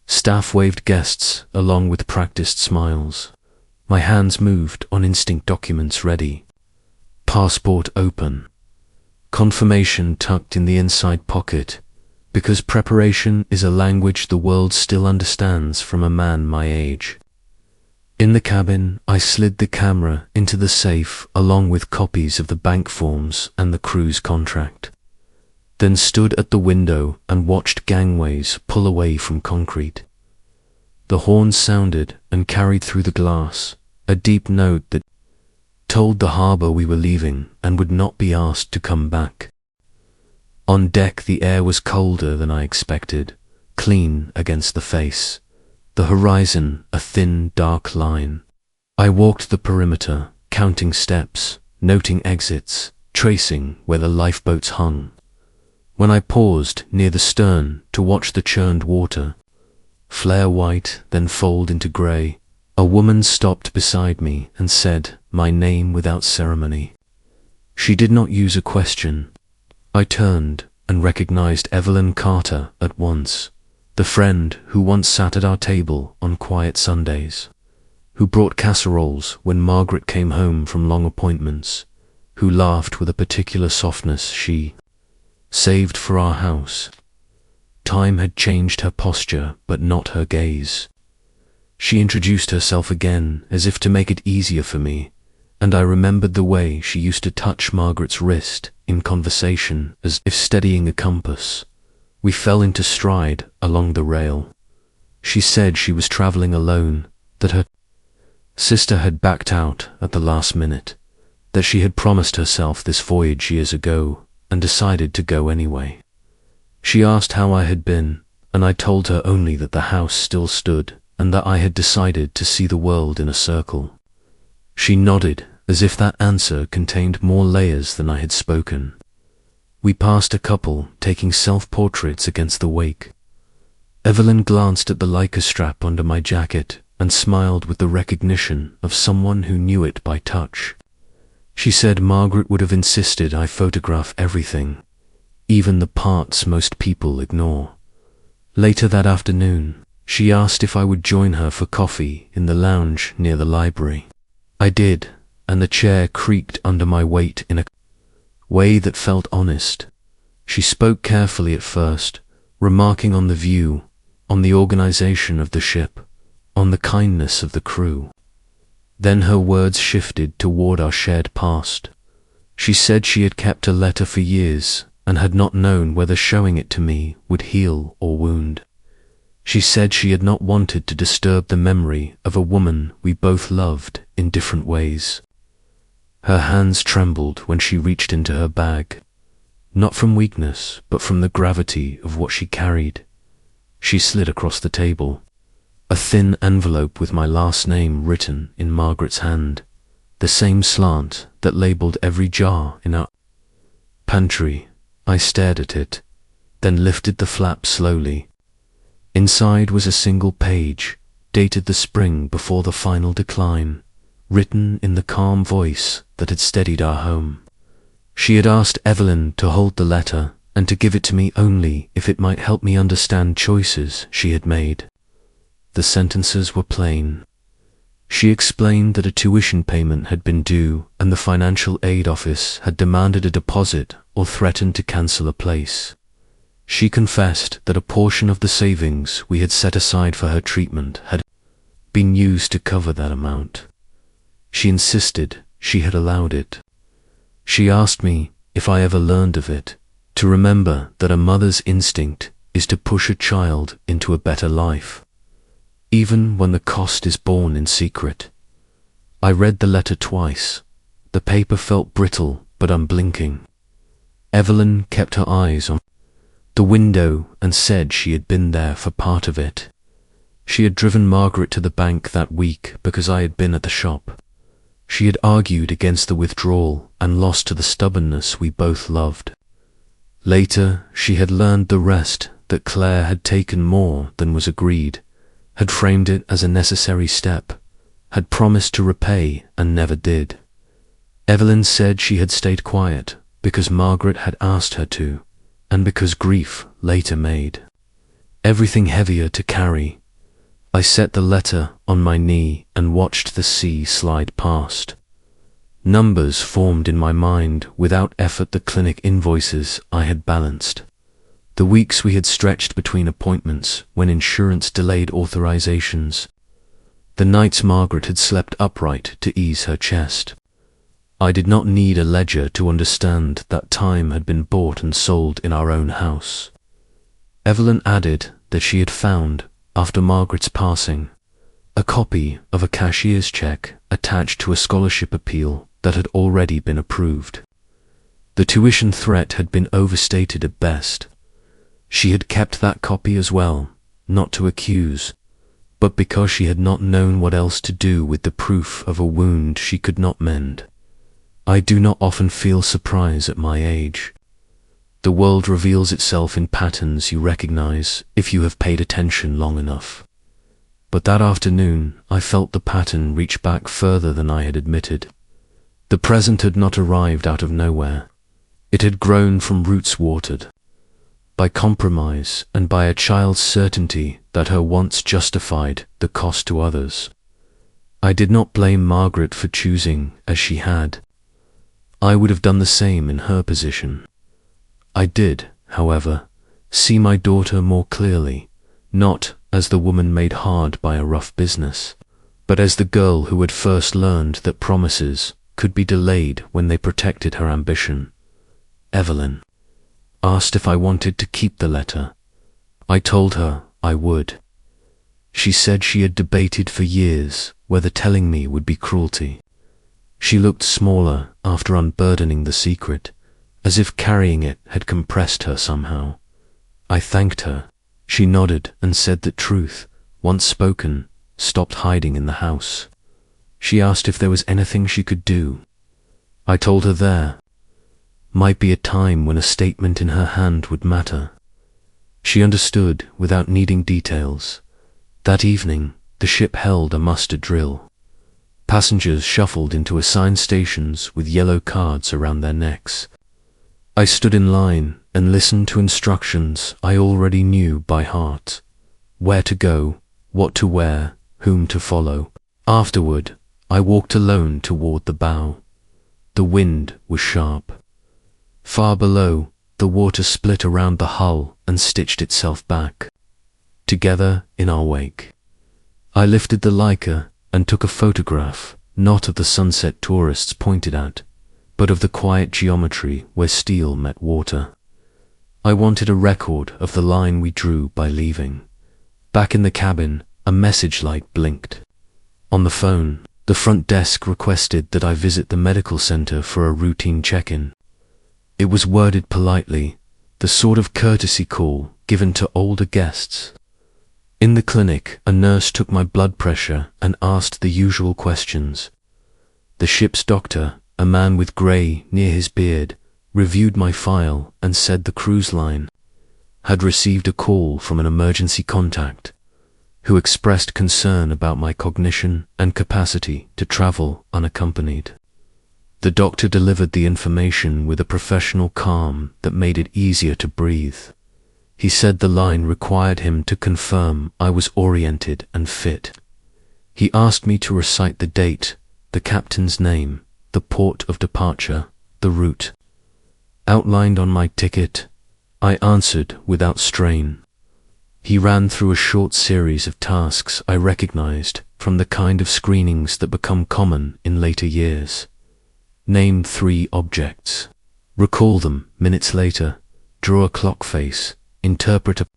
Staff waved guests along with practiced smiles. My hands moved on instinct, documents ready. Passport open. Confirmation tucked in the inside pocket, because preparation is a language the world still understands from a man my age. In the cabin, I slid the camera into the safe along with copies of the bank forms and the cruise contract. Then stood at the window and watched gangways pull away from concrete. The horns sounded and carried through the glass, a deep note that told the harbor we were leaving and would not be asked to come back. On deck the air was colder than I expected, clean against the face. The horizon a thin, dark line. I walked the perimeter, counting steps, noting exits, tracing where the lifeboats hung. When I paused near the stern to watch the churned water flare white, then fold into grey, a woman stopped beside me and said my name without ceremony. She did not use a question. I turned and recognized Evelyn Carter at once, the friend who once sat at our table on quiet Sundays, who brought casseroles when Margaret came home from long appointments, who laughed with a particular softness she saved for our house. Time had changed her posture, but not her gaze. She introduced herself again as if to make it easier for me, and I remembered the way she used to touch Margaret's wrist in conversation as if steadying a compass. We fell into stride along the rail. She said she was traveling alone, that her sister had backed out at the last minute, that she had promised herself this voyage years ago and decided to go anyway. She asked how I had been, and I told her only that the house still stood and that I had decided to see the world in a circle. She nodded as if that answer contained more layers than I had spoken. We passed a couple taking self-portraits against the wake. Evelyn glanced at the Leica strap under my jacket and smiled with the recognition of someone who knew it by touch. She said Margaret would have insisted I photograph everything, even the parts most people ignore. Later that afternoon, she asked if I would join her for coffee in the lounge near the library. I did, and the chair creaked under my weight in a way that felt honest. She spoke carefully at first, remarking on the view, on the organization of the ship, on the kindness of the crew. Then her words shifted toward our shared past. She said she had kept a letter for years and had not known whether showing it to me would heal or wound. She said she had not wanted to disturb the memory of a woman we both loved in different ways. Her hands trembled when she reached into her bag, not from weakness, but from the gravity of what she carried. She slid across the table, a thin envelope with my last name written in Margaret's hand, the same slant that labeled every jar in our pantry. I stared at it, then lifted the flap slowly. Inside was a single page, dated the spring before the final decline, written in the calm voice that had steadied our home. She had asked Evelyn to hold the letter and to give it to me only if it might help me understand choices she had made. The sentences were plain. She explained that a tuition payment had been due and the financial aid office had demanded a deposit or threatened to cancel a place. She confessed that a portion of the savings we had set aside for her treatment had been used to cover that amount. She insisted she had allowed it. She asked me, if I ever learned of it, to remember that a mother's instinct is to push a child into a better life, even when the cost is borne in secret. I read the letter twice. The paper felt brittle but unblinking. Evelyn kept her eyes on the window and said she had been there for part of it. She had driven Margaret to the bank that week because I had been at the shop. she had argued against the withdrawal and lost to the stubbornness we both loved. Later, she had learned the rest, that Claire had taken more than was agreed, had framed it as a necessary step, had promised to repay and never did. Evelyn said she had stayed quiet because Margaret had asked her to, and because grief later made everything heavier to carry. I set the letter on my knee and watched the sea slide past. Numbers formed in my mind without effort, the clinic invoices I had balanced, the weeks we had stretched between appointments when insurance delayed authorizations, the nights Margaret had slept upright to ease her chest. I did not need a ledger to understand that time had been bought and sold in our own house. Evelyn added that she had found, after Margaret's passing, a copy of a cashier's check attached to a scholarship appeal that had already been approved. The tuition threat had been overstated at best. She had kept that copy as well, not to accuse, but because she had not known what else to do with the proof of a wound she could not mend. I do not often feel surprise at my age. The world reveals itself in patterns you recognize if you have paid attention long enough. But that afternoon, I felt the pattern reach back further than I had admitted. The present had not arrived out of nowhere. It had grown from roots watered by compromise and by a child's certainty that her wants justified the cost to others. I did not blame Margaret for choosing as she had. I would have done the same in her position. I did, however, see my daughter more clearly, not as the woman made hard by a rough business, but as the girl who had first learned that promises could be delayed when they protected her ambition. Evelyn asked if I wanted to keep the letter. I told her I would. She said she had debated for years whether telling me would be cruelty. She looked smaller after unburdening the secret, as if carrying it had compressed her somehow. I thanked her. She nodded and said that truth, once spoken, stopped hiding in the house. She asked if there was anything she could do. I told her there might be a time when a statement in her hand would matter. She understood without needing details. That evening, the ship held a muster drill. Passengers shuffled into assigned stations with yellow cards around their necks. I stood in line and listened to instructions I already knew by heart. Where to go, what to wear, whom to follow. Afterward, I walked alone toward the bow. The wind was sharp. Far below, the water split around the hull and stitched itself back, together in our wake. I lifted the Leica and took a photograph, not of the sunset tourists pointed at, but of the quiet geometry where steel met water. I wanted a record of the line we drew by leaving. Back in the cabin, a message light blinked. On the phone, the front desk requested that I visit the medical center for a routine check-in. It was worded politely, the sort of courtesy call given to older guests. In the clinic, a nurse took my blood pressure and asked the usual questions. The ship's doctor, a man with grey near his beard, reviewed my file and said the cruise line had received a call from an emergency contact who expressed concern about my cognition and capacity to travel unaccompanied. The doctor delivered the information with a professional calm that made it easier to breathe. He said the line required him to confirm I was oriented and fit. He asked me to recite the date, the captain's name, the port of departure, the route. Outlined on my ticket, I answered without strain. He ran through a short series of tasks I recognized from the kind of screenings that become common in later years. Name 3 objects. Recall them minutes later. Draw a clock face. Interpret a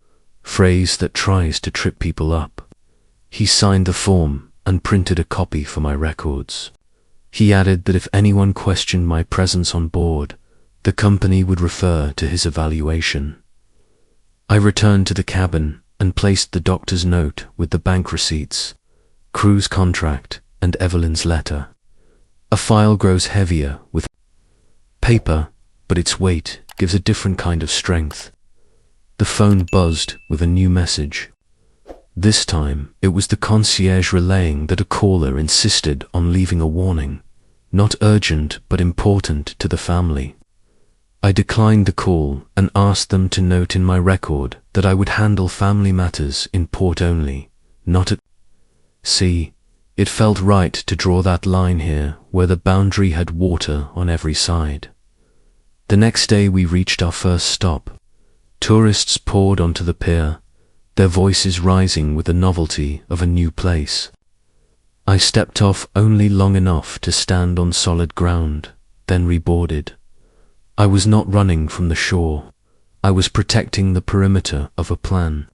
phrase that tries to trip people up. He signed the form and printed a copy for my records. He added that if anyone questioned my presence on board, the company would refer to his evaluation. I returned to the cabin and placed the doctor's note with the bank receipts, cruise contract, and Evelyn's letter. A file grows heavier with paper, but its weight gives a different kind of strength. The phone buzzed with a new message. This time, it was the concierge relaying that a caller insisted on leaving a warning, not urgent but important to the family. I declined the call and asked them to note in my record that I would handle family matters in port only, not at sea. It felt right to draw that line here where the boundary had water on every side. The next day we reached our first stop. Tourists poured onto the pier, their voices rising with the novelty of a new place. I stepped off only long enough to stand on solid ground, then reboarded. I was not running from the shore. I was protecting the perimeter of a plan.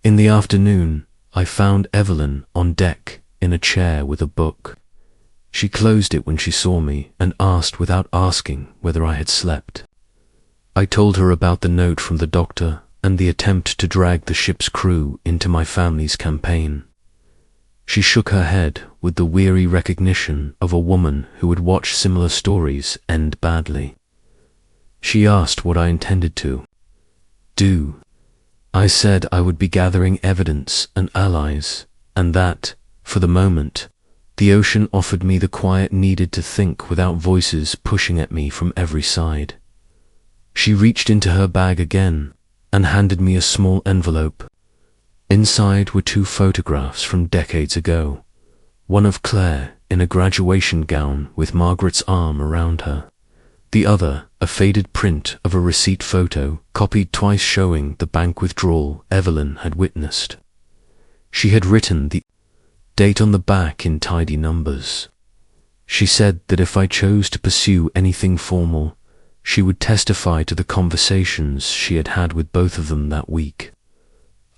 In the afternoon, I found Evelyn on deck in a chair with a book. She closed it when she saw me and asked without asking whether I had slept. I told her about the note from the doctor and the attempt to drag the ship's crew into my family's campaign. She shook her head with the weary recognition of a woman who had watched similar stories end badly. She asked what I intended to do. I said I would be gathering evidence and allies, and that, for the moment, the ocean offered me the quiet needed to think without voices pushing at me from every side. She reached into her bag again and handed me a small envelope. Inside were 2 photographs from decades ago, one of Claire in a graduation gown with Margaret's arm around her, the other a faded print of a receipt photo copied twice showing the bank withdrawal Evelyn had witnessed. She had written the date on the back in tidy numbers. She said that if I chose to pursue anything formal, she would testify to the conversations she had had with both of them that week.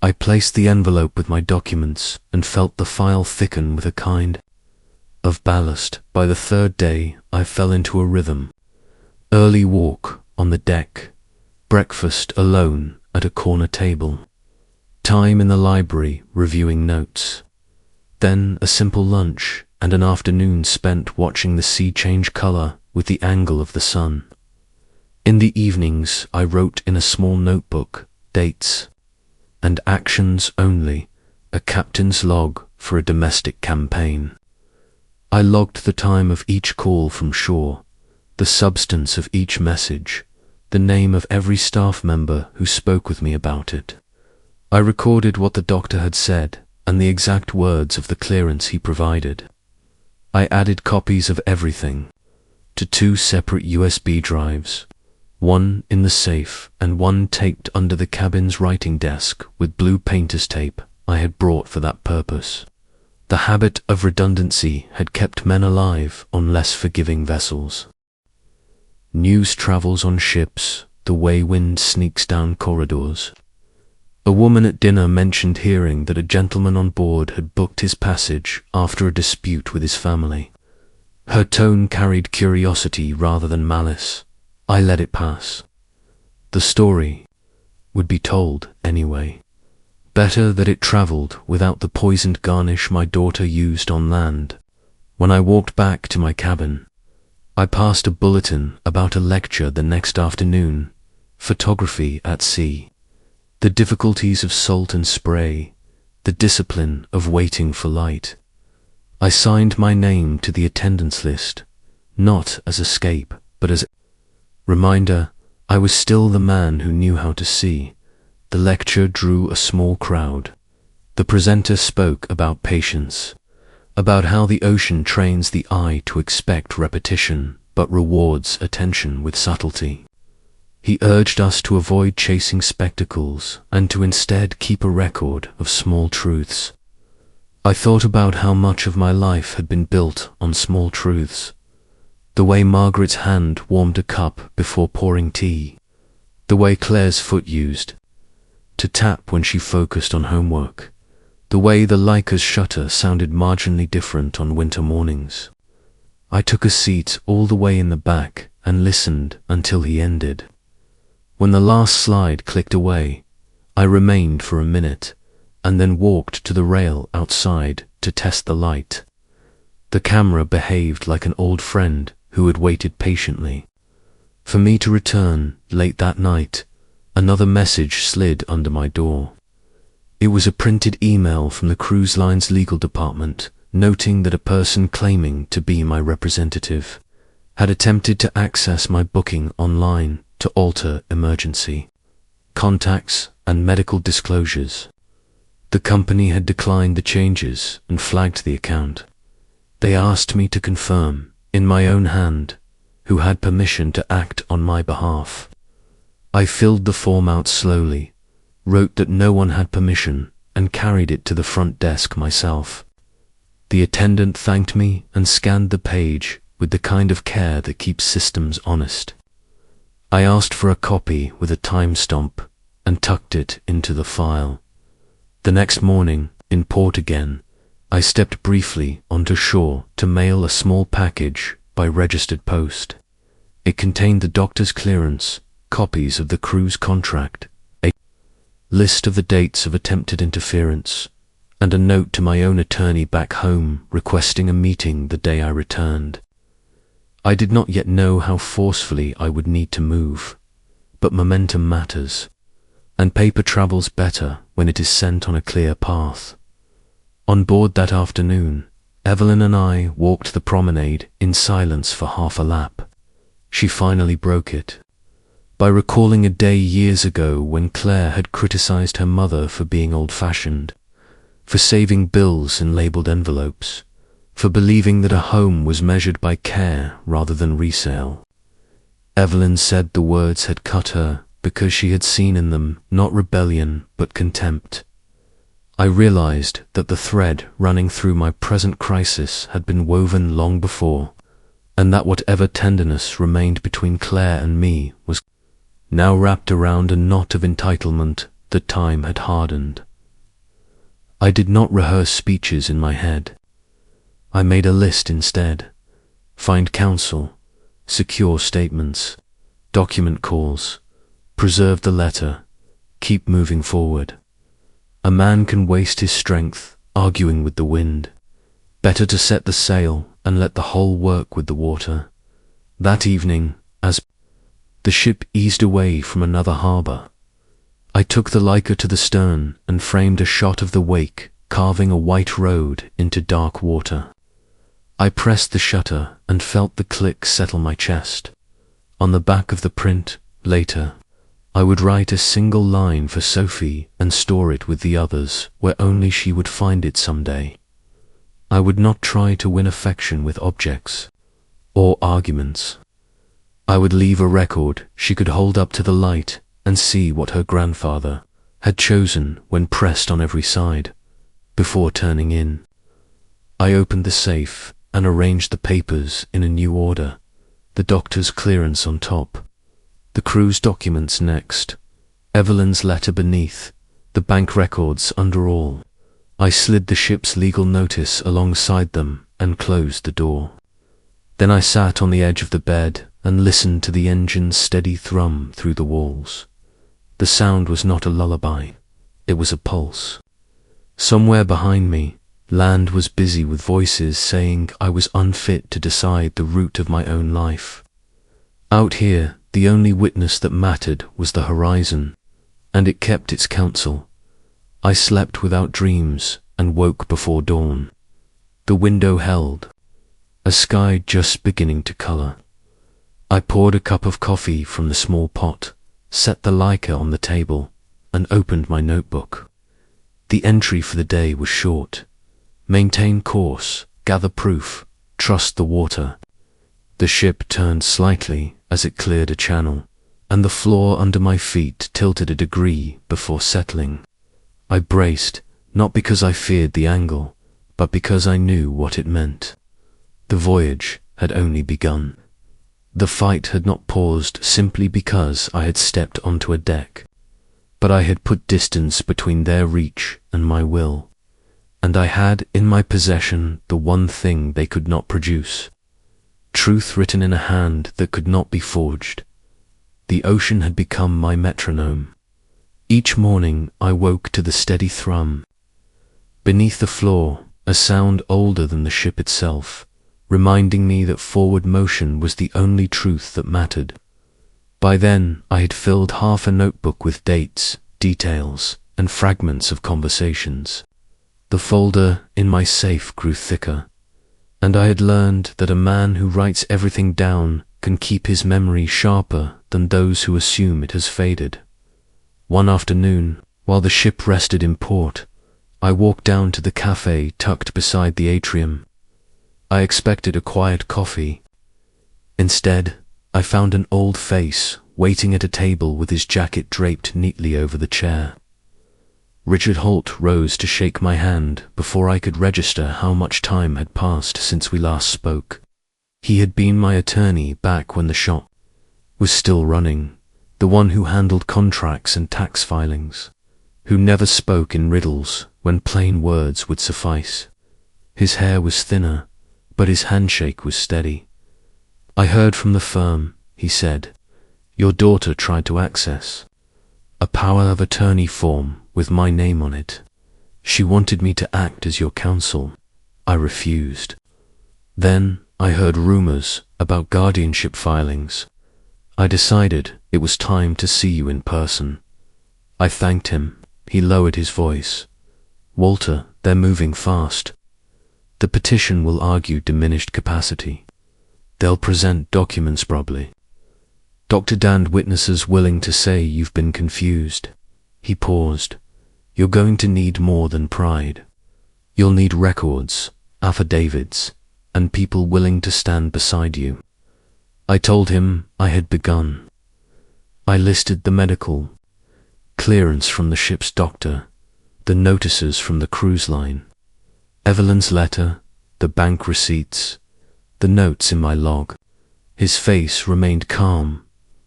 I placed the envelope with my documents and felt the file thicken with a kind of ballast. By the 3rd day, I fell into a rhythm. Early walk on the deck, breakfast alone at a corner table, time in the library reviewing notes, then a simple lunch and an afternoon spent watching the sea change color with the angle of the sun. In the evenings, I wrote in a small notebook dates and actions only, a captain's log for a domestic campaign. I logged the time of each call from shore, the substance of each message, the name of every staff member who spoke with me about it. I recorded what the doctor had said and the exact words of the clearance he provided. I added copies of everything to 2 separate USB drives, one in the safe and one taped under the cabin's writing desk with blue painter's tape I had brought for that purpose. The habit of redundancy had kept men alive on less forgiving vessels. News travels on ships the way wind sneaks down corridors. A woman at dinner mentioned hearing that a gentleman on board had booked his passage after a dispute with his family. Her tone carried curiosity rather than malice. I let it pass. The story would be told anyway. Better that it traveled without the poisoned garnish my daughter used on land. When I walked back to my cabin, I passed a bulletin about a lecture the next afternoon, photography at sea, the difficulties of salt and spray, the discipline of waiting for light. I signed my name to the attendance list, not as escape, but as reminder I was still the man who knew how to see. The lecture drew a small crowd. The presenter spoke about patience, about how the ocean trains the eye to expect repetition, but rewards attention with subtlety. He urged us to avoid chasing spectacles and to instead keep a record of small truths. I thought about how much of my life had been built on small truths. The way Margaret's hand warmed a cup before pouring tea, the way Claire's foot used to tap when she focused on homework, the way the Leica's shutter sounded marginally different on winter mornings. I took a seat all the way in the back and listened until he ended. When the last slide clicked away, I remained for a minute and then walked to the rail outside to test the light. The camera behaved like an old friend who had waited patiently for me to return. Late that night, another message slid under my door. It was a printed email from the cruise line's legal department, noting that a person claiming to be my representative had attempted to access my booking online to alter emergency contacts and medical disclosures. The company had declined the changes and flagged the account. They asked me to confirm, in my own hand, who had permission to act on my behalf. I filled the form out slowly, wrote that no one had permission, and carried it to the front desk myself. The attendant thanked me and scanned the page with the kind of care that keeps systems honest. I asked for a copy with a timestamp and tucked it into the file. The next morning, in port again, I stepped briefly onto shore to mail a small package by registered post. It contained the doctor's clearance, copies of the cruise contract, a list of the dates of attempted interference, and a note to my own attorney back home requesting a meeting the day I returned. I did not yet know how forcefully I would need to move, but momentum matters, and paper travels better when it is sent on a clear path. On board that afternoon, Evelyn and I walked the promenade in silence for half a lap. She finally broke it by recalling a day years ago when Claire had criticized her mother for being old-fashioned, for saving bills in labeled envelopes, for believing that a home was measured by care rather than resale. Evelyn said the words had cut her because she had seen in them not rebellion but contempt. I realized that the thread running through my present crisis had been woven long before, and that whatever tenderness remained between Claire and me was now wrapped around a knot of entitlement that time had hardened. I did not rehearse speeches in my head. I made a list instead: find counsel, secure statements, document calls, preserve the letter, keep moving forward. A man can waste his strength arguing with the wind. Better to set the sail and let the whole work with the water. That evening, as the ship eased away from another harbour, I took the Leica to the stern and framed a shot of the wake carving a white road into dark water. I pressed the shutter and felt the click settle my chest. On the back of the print, later, I would write a single line for Sophie and store it with the others where only she would find it someday. I would not try to win affection with objects or arguments. I would leave a record she could hold up to the light and see what her grandfather had chosen when pressed on every side, before turning in. I opened the safe and arranged the papers in a new order, the doctor's clearance on top, the cruise documents next, Evelyn's letter beneath, the bank records under all. I slid the ship's legal notice alongside them and closed the door. Then I sat on the edge of the bed and listened to the engine's steady thrum through the walls. The sound was not a lullaby, it was a pulse. Somewhere behind me, land was busy with voices saying I was unfit to decide the route of my own life. Out here, the only witness that mattered was the horizon, and it kept its counsel. I slept without dreams and woke before dawn. The window held, a sky just beginning to colour. I poured a cup of coffee from the small pot, set the Leica on the table, and opened my notebook. The entry for the day was short: maintain course, gather proof, trust the water. The ship turned slightly as it cleared a channel, and the floor under my feet tilted a degree before settling. I braced, not because I feared the angle, but because I knew what it meant. The voyage had only begun. The fight had not paused simply because I had stepped onto a deck, but I had put distance between their reach and my will, and I had in my possession the one thing they could not produce: truth written in a hand that could not be forged. The ocean had become my metronome. Each morning I woke to the steady thrum. Beneath the floor, a sound older than the ship itself, reminding me that forward motion was the only truth that mattered. By then, I had filled half a notebook with dates, details, and fragments of conversations. The folder in my safe grew thicker, and I had learned that a man who writes everything down can keep his memory sharper than those who assume it has faded. One afternoon, while the ship rested in port, I walked down to the cafe tucked beside the atrium. I expected a quiet coffee. Instead, I found an old face waiting at a table with his jacket draped neatly over the chair. Richard Holt rose to shake my hand before I could register how much time had passed since we last spoke. He had been my attorney back when the shop was still running, the one who handled contracts and tax filings, who never spoke in riddles when plain words would suffice. His hair was thinner, but his handshake was steady. "I heard from the firm," he said. "Your daughter tried to access a power of attorney form with my name on it. She wanted me to act as your counsel. I refused. Then I heard rumors about guardianship filings. I decided it was time to see you in person." I thanked him. He lowered his voice. "Walter, they're moving fast. The petition will argue diminished capacity. They'll present documents probably. Dr. Dan witnesses willing to say you've been confused." He paused. "You're going to need more than pride. You'll need records, affidavits, and people willing to stand beside you." I told him I had begun. I listed the medical, clearance from the ship's doctor, the notices from the cruise line, Evelyn's letter, the bank receipts, the notes in my log. His face remained calm,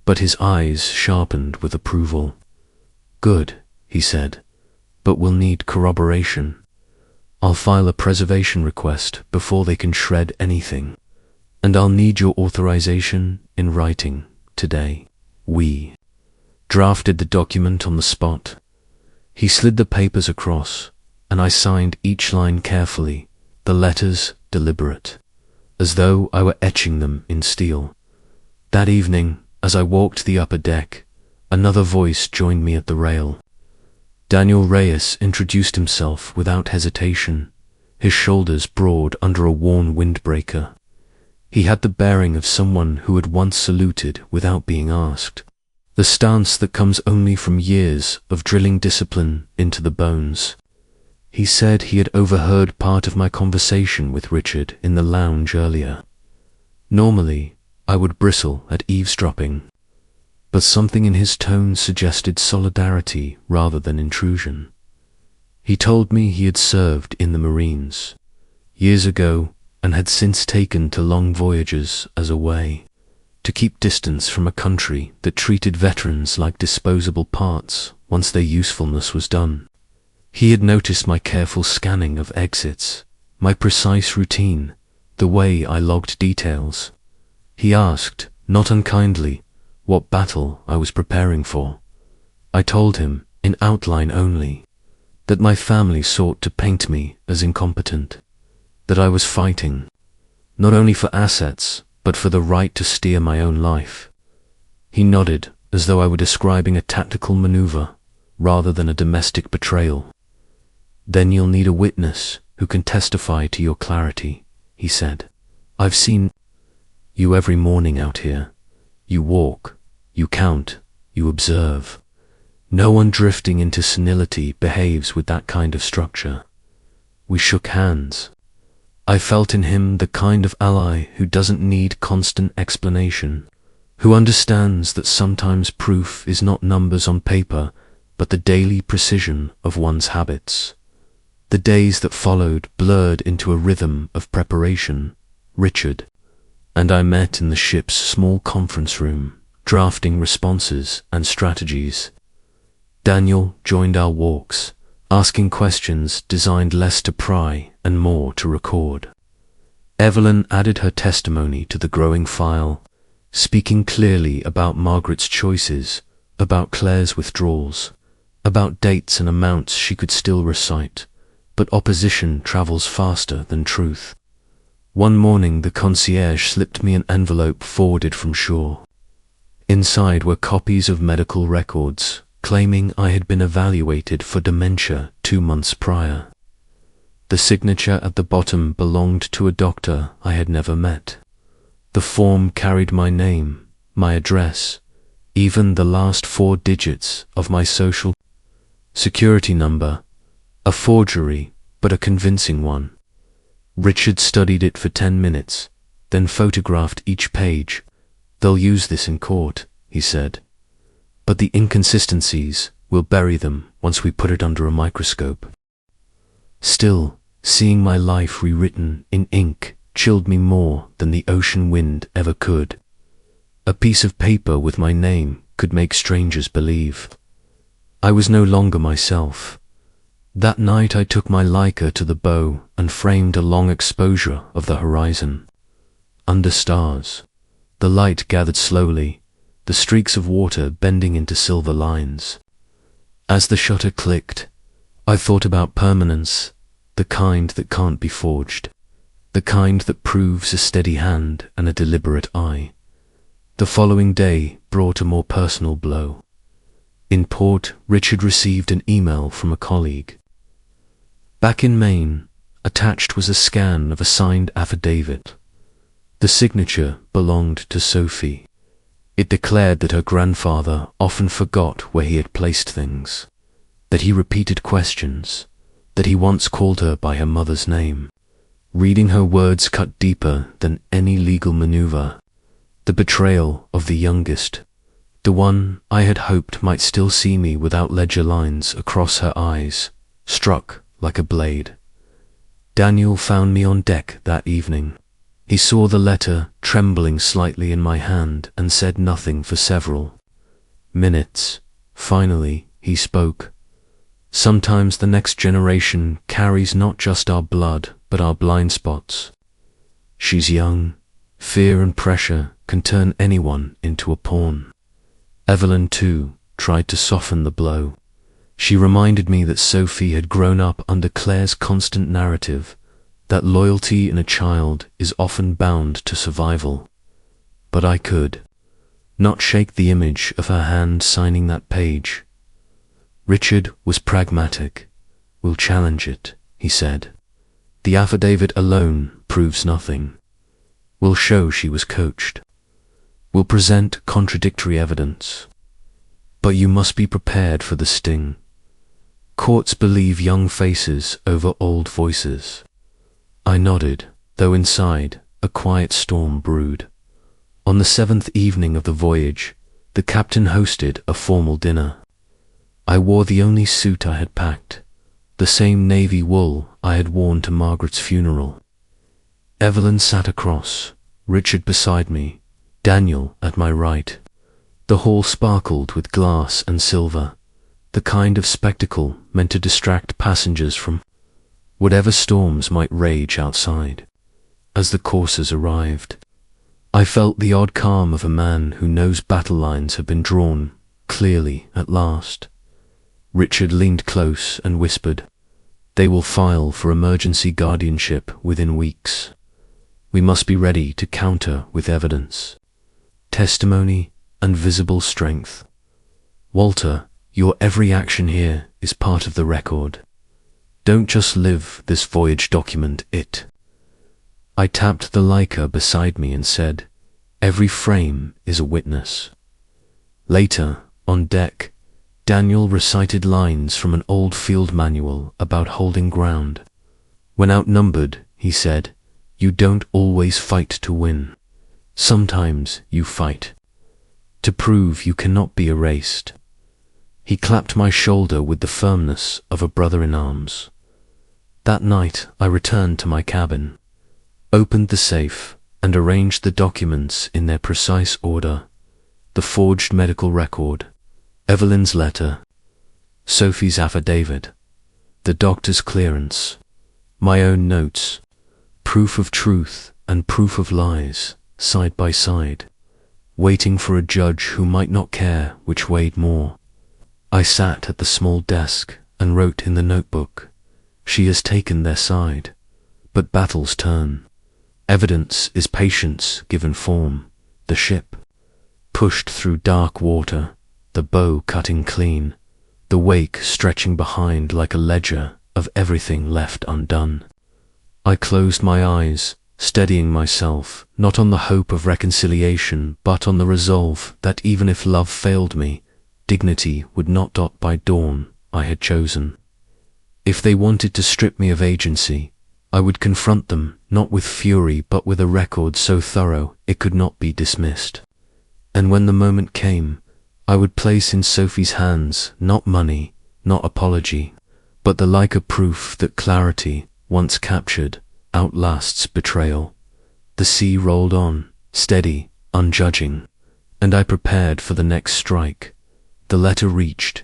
but his eyes sharpened with approval. "Good," he said, "but we'll need corroboration. I'll file a preservation request before they can shred anything, and I'll need your authorization in writing today." We drafted the document on the spot. He slid the papers across, and I signed each line carefully, the letters deliberate, as though I were etching them in steel. That evening, as I walked the upper deck, another voice joined me at the rail. Daniel Reyes introduced himself without hesitation, his shoulders broad under a worn windbreaker. He had the bearing of someone who had once saluted without being asked, the stance that comes only from years of drilling discipline into the bones. He said he had overheard part of my conversation with Richard in the lounge earlier. Normally, I would bristle at eavesdropping, but something in his tone suggested solidarity rather than intrusion. He told me he had served in the Marines years ago and had since taken to long voyages as a way to keep distance from a country that treated veterans like disposable parts once their usefulness was done. He had noticed my careful scanning of exits, my precise routine, the way I logged details. He asked, not unkindly, what battle I was preparing for. I told him, in outline only, that my family sought to paint me as incompetent, that I was fighting, not only for assets, but for the right to steer my own life. He nodded as though I were describing a tactical maneuver rather than a domestic betrayal. "Then you'll need a witness who can testify to your clarity," he said. "I've seen you every morning out here. You walk, you count, you observe. No one drifting into senility behaves with that kind of structure." We shook hands. I felt in him the kind of ally who doesn't need constant explanation, who understands that sometimes proof is not numbers on paper, but the daily precision of one's habits. The days that followed blurred into a rhythm of preparation. Richard and I met in the ship's small conference room, drafting responses and strategies. Daniel joined our walks, asking questions designed less to pry and more to record. Evelyn added her testimony to the growing file, speaking clearly about Margaret's choices, about Claire's withdrawals, about dates and amounts she could still recite, but opposition travels faster than truth. One morning the concierge slipped me an envelope forwarded from shore. Inside were copies of medical records, claiming I had been evaluated for dementia 2 months prior. The signature at the bottom belonged to a doctor I had never met. The form carried my name, my address, even the last 4 digits of my social security number, a forgery, but a convincing one. Richard studied it for 10 minutes, then photographed each page. "They'll use this in court," he said. "But the inconsistencies, we'll bury them once we put it under a microscope." Still, seeing my life rewritten in ink chilled me more than the ocean wind ever could. A piece of paper with my name could make strangers believe. I was no longer myself. That night I took my Leica to the bow and framed a long exposure of the horizon. Under stars, the light gathered slowly, the streaks of water bending into silver lines. As the shutter clicked, I thought about permanence, the kind that can't be forged, the kind that proves a steady hand and a deliberate eye. The following day brought a more personal blow. In port, Richard received an email from a colleague. Back in Maine, attached was a scan of a signed affidavit. The signature belonged to Sophie. It declared that her grandfather often forgot where he had placed things, that he repeated questions, that he once called her by her mother's name. Reading her words cut deeper than any legal maneuver. The betrayal of the youngest, the one I had hoped might still see me without ledger lines across her eyes, struck like a blade. Daniel found me on deck that evening. He saw the letter trembling slightly in my hand and said nothing for several minutes. Finally, he spoke. "Sometimes the next generation carries not just our blood, but our blind spots. She's young. Fear and pressure can turn anyone into a pawn." Evelyn, too, tried to soften the blow. She reminded me that Sophie had grown up under Claire's constant narrative, that loyalty in a child is often bound to survival. But I could not shake the image of her hand signing that page. Richard was pragmatic. "We'll challenge it," he said. "The affidavit alone proves nothing. We'll show she was coached. We'll present contradictory evidence. But you must be prepared for the sting. Courts believe young faces over old voices." I nodded, though inside a quiet storm brewed. On the 7th evening of the voyage, the captain hosted a formal dinner. I wore the only suit I had packed, the same navy wool I had worn to Margaret's funeral. Evelyn sat across, Richard beside me, Daniel at my right. The hall sparkled with glass and silver, the kind of spectacle meant to distract passengers from whatever storms might rage outside. As the coursers arrived, I felt the odd calm of a man who knows battle lines have been drawn clearly at last. Richard leaned close and whispered, "They will file for emergency guardianship within weeks. We must be ready to counter with evidence, testimony, and visible strength. Walter, your every action here is part of the record. Don't just live this voyage, document it." I tapped the Leica beside me and said, "Every frame is a witness." Later, on deck, Daniel recited lines from an old field manual about holding ground. When outnumbered, he said, "You don't always fight to win. Sometimes you fight to prove you cannot be erased." He clapped my shoulder with the firmness of a brother in arms. That night I returned to my cabin, opened the safe, and arranged the documents in their precise order: the forged medical record, Evelyn's letter, Sophie's affidavit, the doctor's clearance, my own notes, proof of truth and proof of lies, side by side, waiting for a judge who might not care which weighed more. I sat at the small desk and wrote in the notebook, She has taken their side. But battles turn. Evidence is patience given form. The ship pushed through dark water, the bow cutting clean, the wake stretching behind like a ledger of everything left undone. I closed my eyes, steadying myself, not on the hope of reconciliation, but on the resolve that even if love failed me, dignity would not dot by dawn I had chosen. If they wanted to strip me of agency, I would confront them, not with fury, but with a record so thorough it could not be dismissed. And when the moment came, I would place in Sophie's hands not money, not apology, but the liker proof that clarity, once captured, outlasts betrayal. The sea rolled on, steady, unjudging, and I prepared for the next strike. The letter reached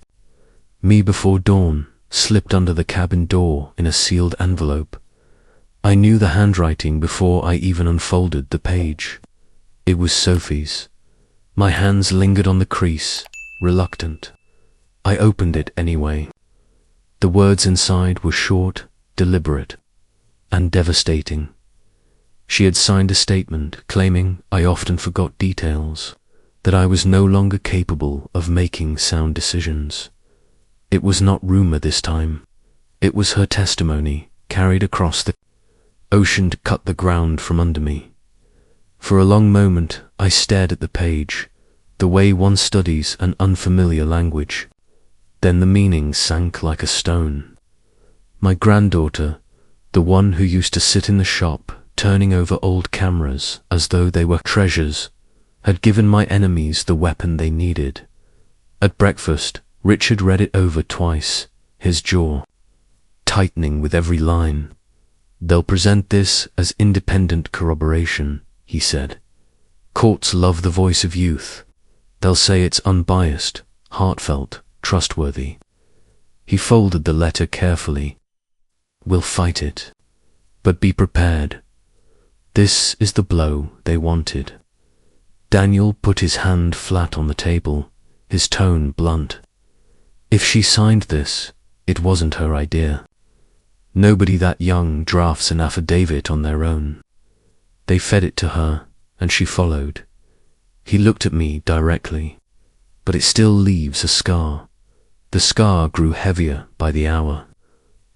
me before dawn, slipped under the cabin door in a sealed envelope. I knew the handwriting before I even unfolded the page. It was Sophie's. My hands lingered on the crease, reluctant. I opened it anyway. The words inside were short, deliberate, and devastating. She had signed a statement claiming I often forgot details, that I was no longer capable of making sound decisions. It was not rumor this time. It was her testimony, carried across the ocean to cut the ground from under me. For a long moment I stared at the page, the way one studies an unfamiliar language. Then the meaning sank like a stone. My granddaughter, the one who used to sit in the shop turning over old cameras as though they were treasures, had given my enemies the weapon they needed. At breakfast, Richard read it over twice, his jaw tightening with every line. "They'll present this as independent corroboration," he said. "Courts love the voice of youth. They'll say it's unbiased, heartfelt, trustworthy." He folded the letter carefully. "We'll fight it. But be prepared. This is the blow they wanted." Daniel put his hand flat on the table, his tone blunt. If she signed this, it wasn't her idea. Nobody that young drafts an affidavit on their own. They fed it to her, and she followed. He looked at me directly. "But it still leaves a scar." The scar grew heavier by the hour.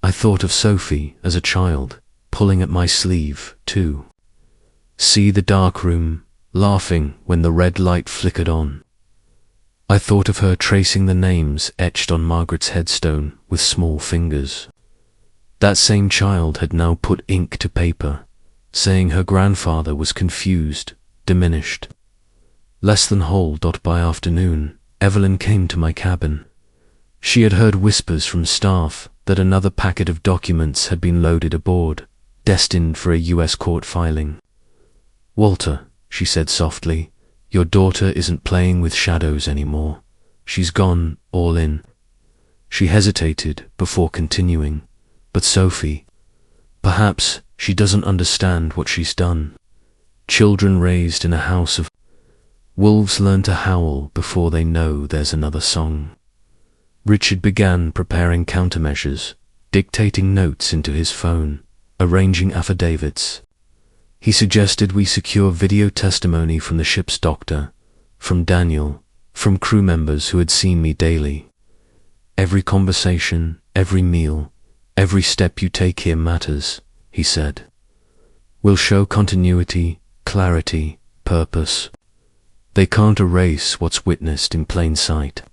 I thought of Sophie as a child, pulling at my sleeve, too. See the dark room, laughing when the red light flickered on. I thought of her tracing the names etched on Margaret's headstone with small fingers. That same child had now put ink to paper, saying her grandfather was confused, diminished. Less than whole. By afternoon, Evelyn came to my cabin. She had heard whispers from staff that another packet of documents had been loaded aboard, destined for a U.S. court filing. "Walter," she said softly, "your daughter isn't playing with shadows anymore. She's gone all in." She hesitated before continuing. "But Sophie, perhaps she doesn't understand what she's done. Children raised in a house of wolves learn to howl before they know there's another song." Richard began preparing countermeasures, dictating notes into his phone, arranging affidavits. He suggested we secure video testimony from the ship's doctor, from Daniel, from crew members who had seen me daily. "Every conversation, every meal, every step you take here matters," he said. "We'll show continuity, clarity, purpose. They can't erase what's witnessed in plain sight."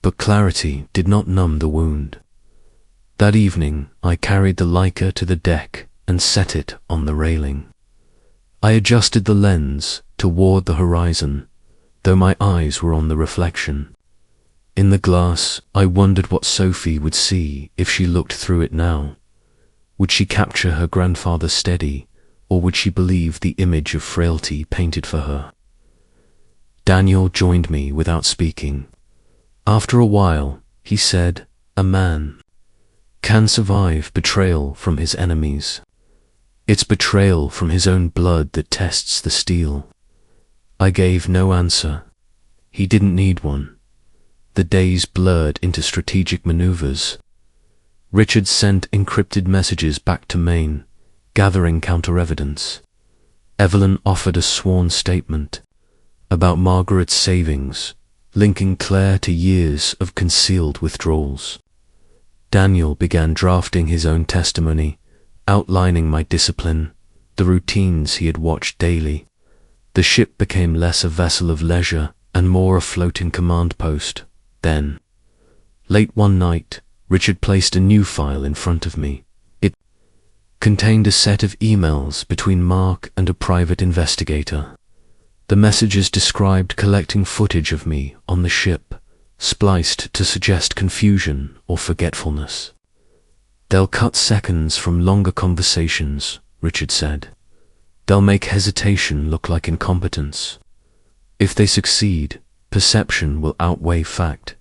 But clarity did not numb the wound. That evening I carried the Leica to the deck and set it on the railing. I adjusted the lens toward the horizon, though my eyes were on the reflection. In the glass, I wondered what Sophie would see if she looked through it now. Would she capture her grandfather steady, or would she believe the image of frailty painted for her? Daniel joined me without speaking. After a while, he said, "A man can survive betrayal from his enemies. It's betrayal from his own blood that tests the steel." I gave no answer. He didn't need one. The days blurred into strategic maneuvers. Richard sent encrypted messages back to Maine, gathering counter-evidence. Evelyn offered a sworn statement about Margaret's savings, linking Claire to years of concealed withdrawals. Daniel began drafting his own testimony, outlining my discipline, the routines he had watched daily. The ship became less a vessel of leisure and more a floating command post. Then, late one night, Richard placed a new file in front of me. It contained a set of emails between Mark and a private investigator. The messages described collecting footage of me on the ship, spliced to suggest confusion or forgetfulness. "They'll cut seconds from longer conversations," Richard said. "They'll make hesitation look like incompetence. If they succeed, perception will outweigh fact."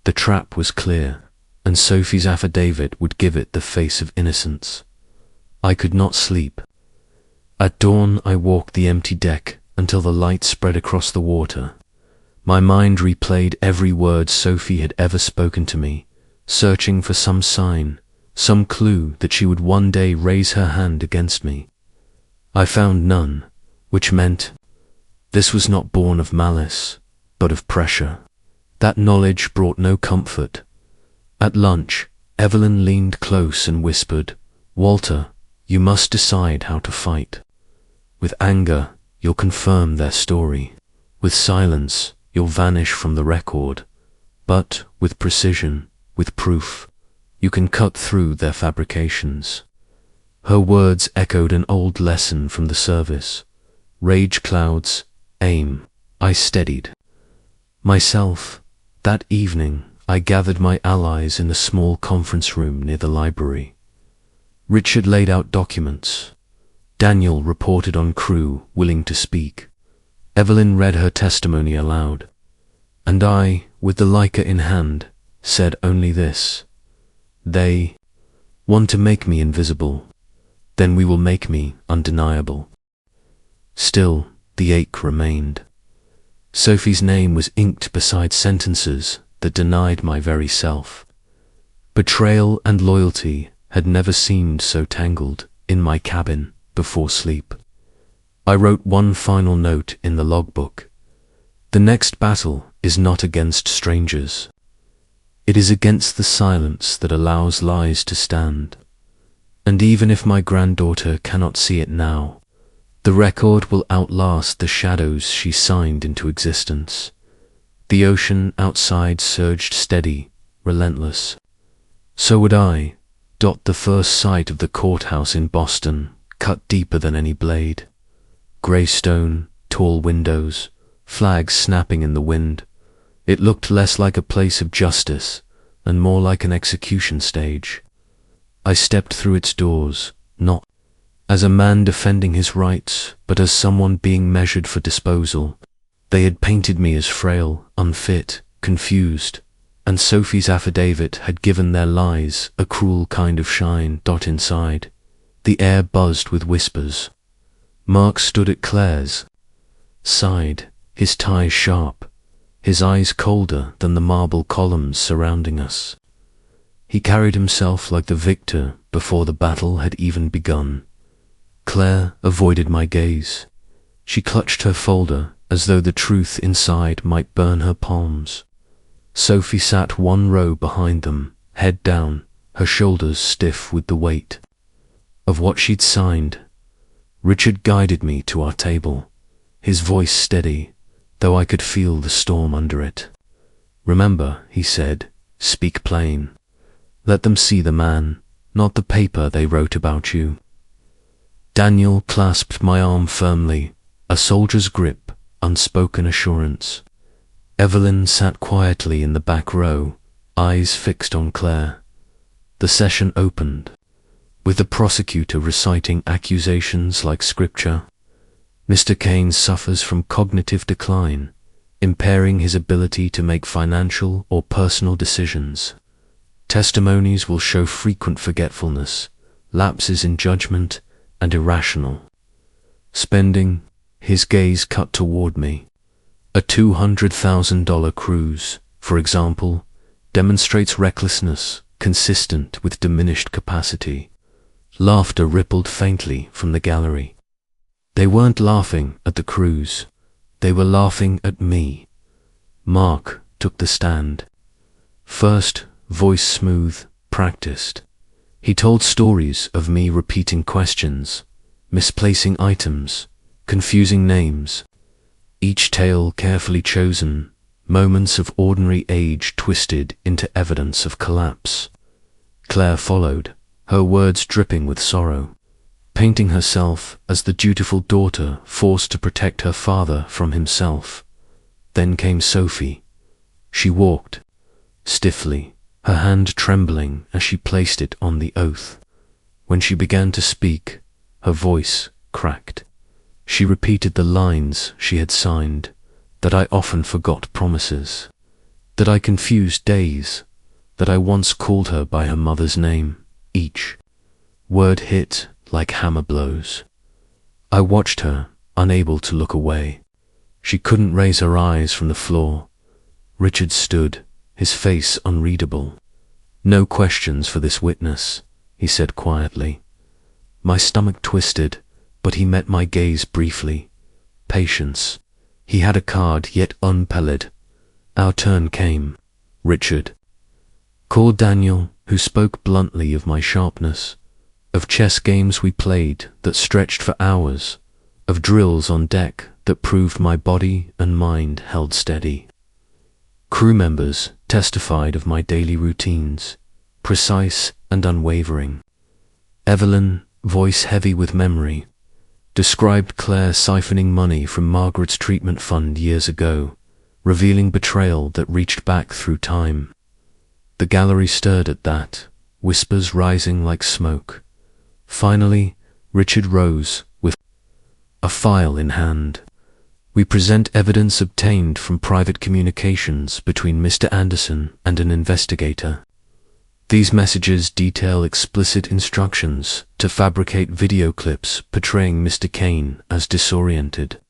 The trap was clear, and Sophie's affidavit would give it the face of innocence. I could not sleep. At dawn, I walked the empty deck until the light spread across the water. My mind replayed every word Sophie had ever spoken to me, searching for some sign, some clue that she would one day raise her hand against me. I found none, which meant this was not born of malice, but of pressure. That knowledge brought no comfort. At lunch, Evelyn leaned close and whispered, "Walter, you must decide how to fight. With anger, you'll confirm their story. With silence, you'll vanish from the record. But with precision, with proof, you can cut through their fabrications." Her words echoed an old lesson from the service. Rage clouds, aim. I steadied myself. That evening, I gathered my allies in a small conference room near the library. Richard laid out documents. Daniel reported on crew willing to speak. Evelyn read her testimony aloud. And I, with the Leica in hand, said only this: "They want to make me invisible. Then we will make me undeniable." Still, the ache remained. Sophie's name was inked beside sentences that denied my very self. Betrayal and loyalty had never seemed so tangled in my cabin before sleep. I wrote one final note in the logbook. The next battle is not against strangers. It is against the silence that allows lies to stand. And even if my granddaughter cannot see it now, the record will outlast the shadows she signed into existence. The ocean outside surged steady, relentless. So would I. The first sight of the courthouse in Boston, cut deeper than any blade. Grey stone, tall windows, flags snapping in the wind. It looked less like a place of justice and more like an execution stage. I stepped through its doors, not as a man defending his rights, but as someone being measured for disposal. They had painted me as frail, unfit, confused, and Sophie's affidavit had given their lies a cruel kind of shine. Inside, the air buzzed with whispers. Mark stood at Claire's side, his tie sharp, his eyes colder than the marble columns surrounding us. He carried himself like the victor before the battle had even begun. Claire avoided my gaze. She clutched her folder as though the truth inside might burn her palms. Sophie sat one row behind them, head down, her shoulders stiff with the weight of what she'd signed. Richard guided me to our table, his voice steady, though I could feel the storm under it. "Remember," he said, "speak plain. Let them see the man, not the paper they wrote about you." Daniel clasped my arm firmly, a soldier's grip, unspoken assurance. Evelyn sat quietly in the back row, eyes fixed on Claire. The session opened, with the prosecutor reciting accusations like scripture. "Mr. Kane suffers from cognitive decline, impairing his ability to make financial or personal decisions. Testimonies will show frequent forgetfulness, lapses in judgment, and irrational spending." His gaze cut toward me. "A $200,000 cruise, for example, demonstrates recklessness consistent with diminished capacity. Laughter rippled faintly from the gallery. They weren't laughing at the cruise. They were laughing at me. Mark took the stand. First, voice smooth, practiced. He told stories of me repeating questions, misplacing items, confusing names. Each tale carefully chosen, moments of ordinary age twisted into evidence of collapse. Claire followed, her words dripping with sorrow, painting herself as the dutiful daughter forced to protect her father from himself. Then came Sophie. She walked, stiffly, her hand trembling as she placed it on the oath. When she began to speak, her voice cracked. She repeated the lines she had signed, that I often forgot promises, that I confused days, that I once called her by her mother's name. Each word hit like hammer blows. I watched her, unable to look away. She couldn't raise her eyes from the floor. Richard stood, his face unreadable. "No questions for this witness," he said quietly. My stomach twisted, but he met my gaze briefly. Patience. He had a card yet unpelled. Our turn came. Richard called Daniel, who spoke bluntly of my sharpness, of chess games we played that stretched for hours, of drills on deck that proved my body and mind held steady. Crew members testified of my daily routines, precise and unwavering. Evelyn, voice heavy with memory, described Claire siphoning money from Margaret's treatment fund years ago, revealing betrayal that reached back through time. The gallery stirred at that, whispers rising like smoke. Finally, Richard rose, with a file in hand. "We present evidence obtained from private communications between Mr. Anderson and an investigator. These messages detail explicit instructions to fabricate video clips portraying Mr. Kane as disoriented.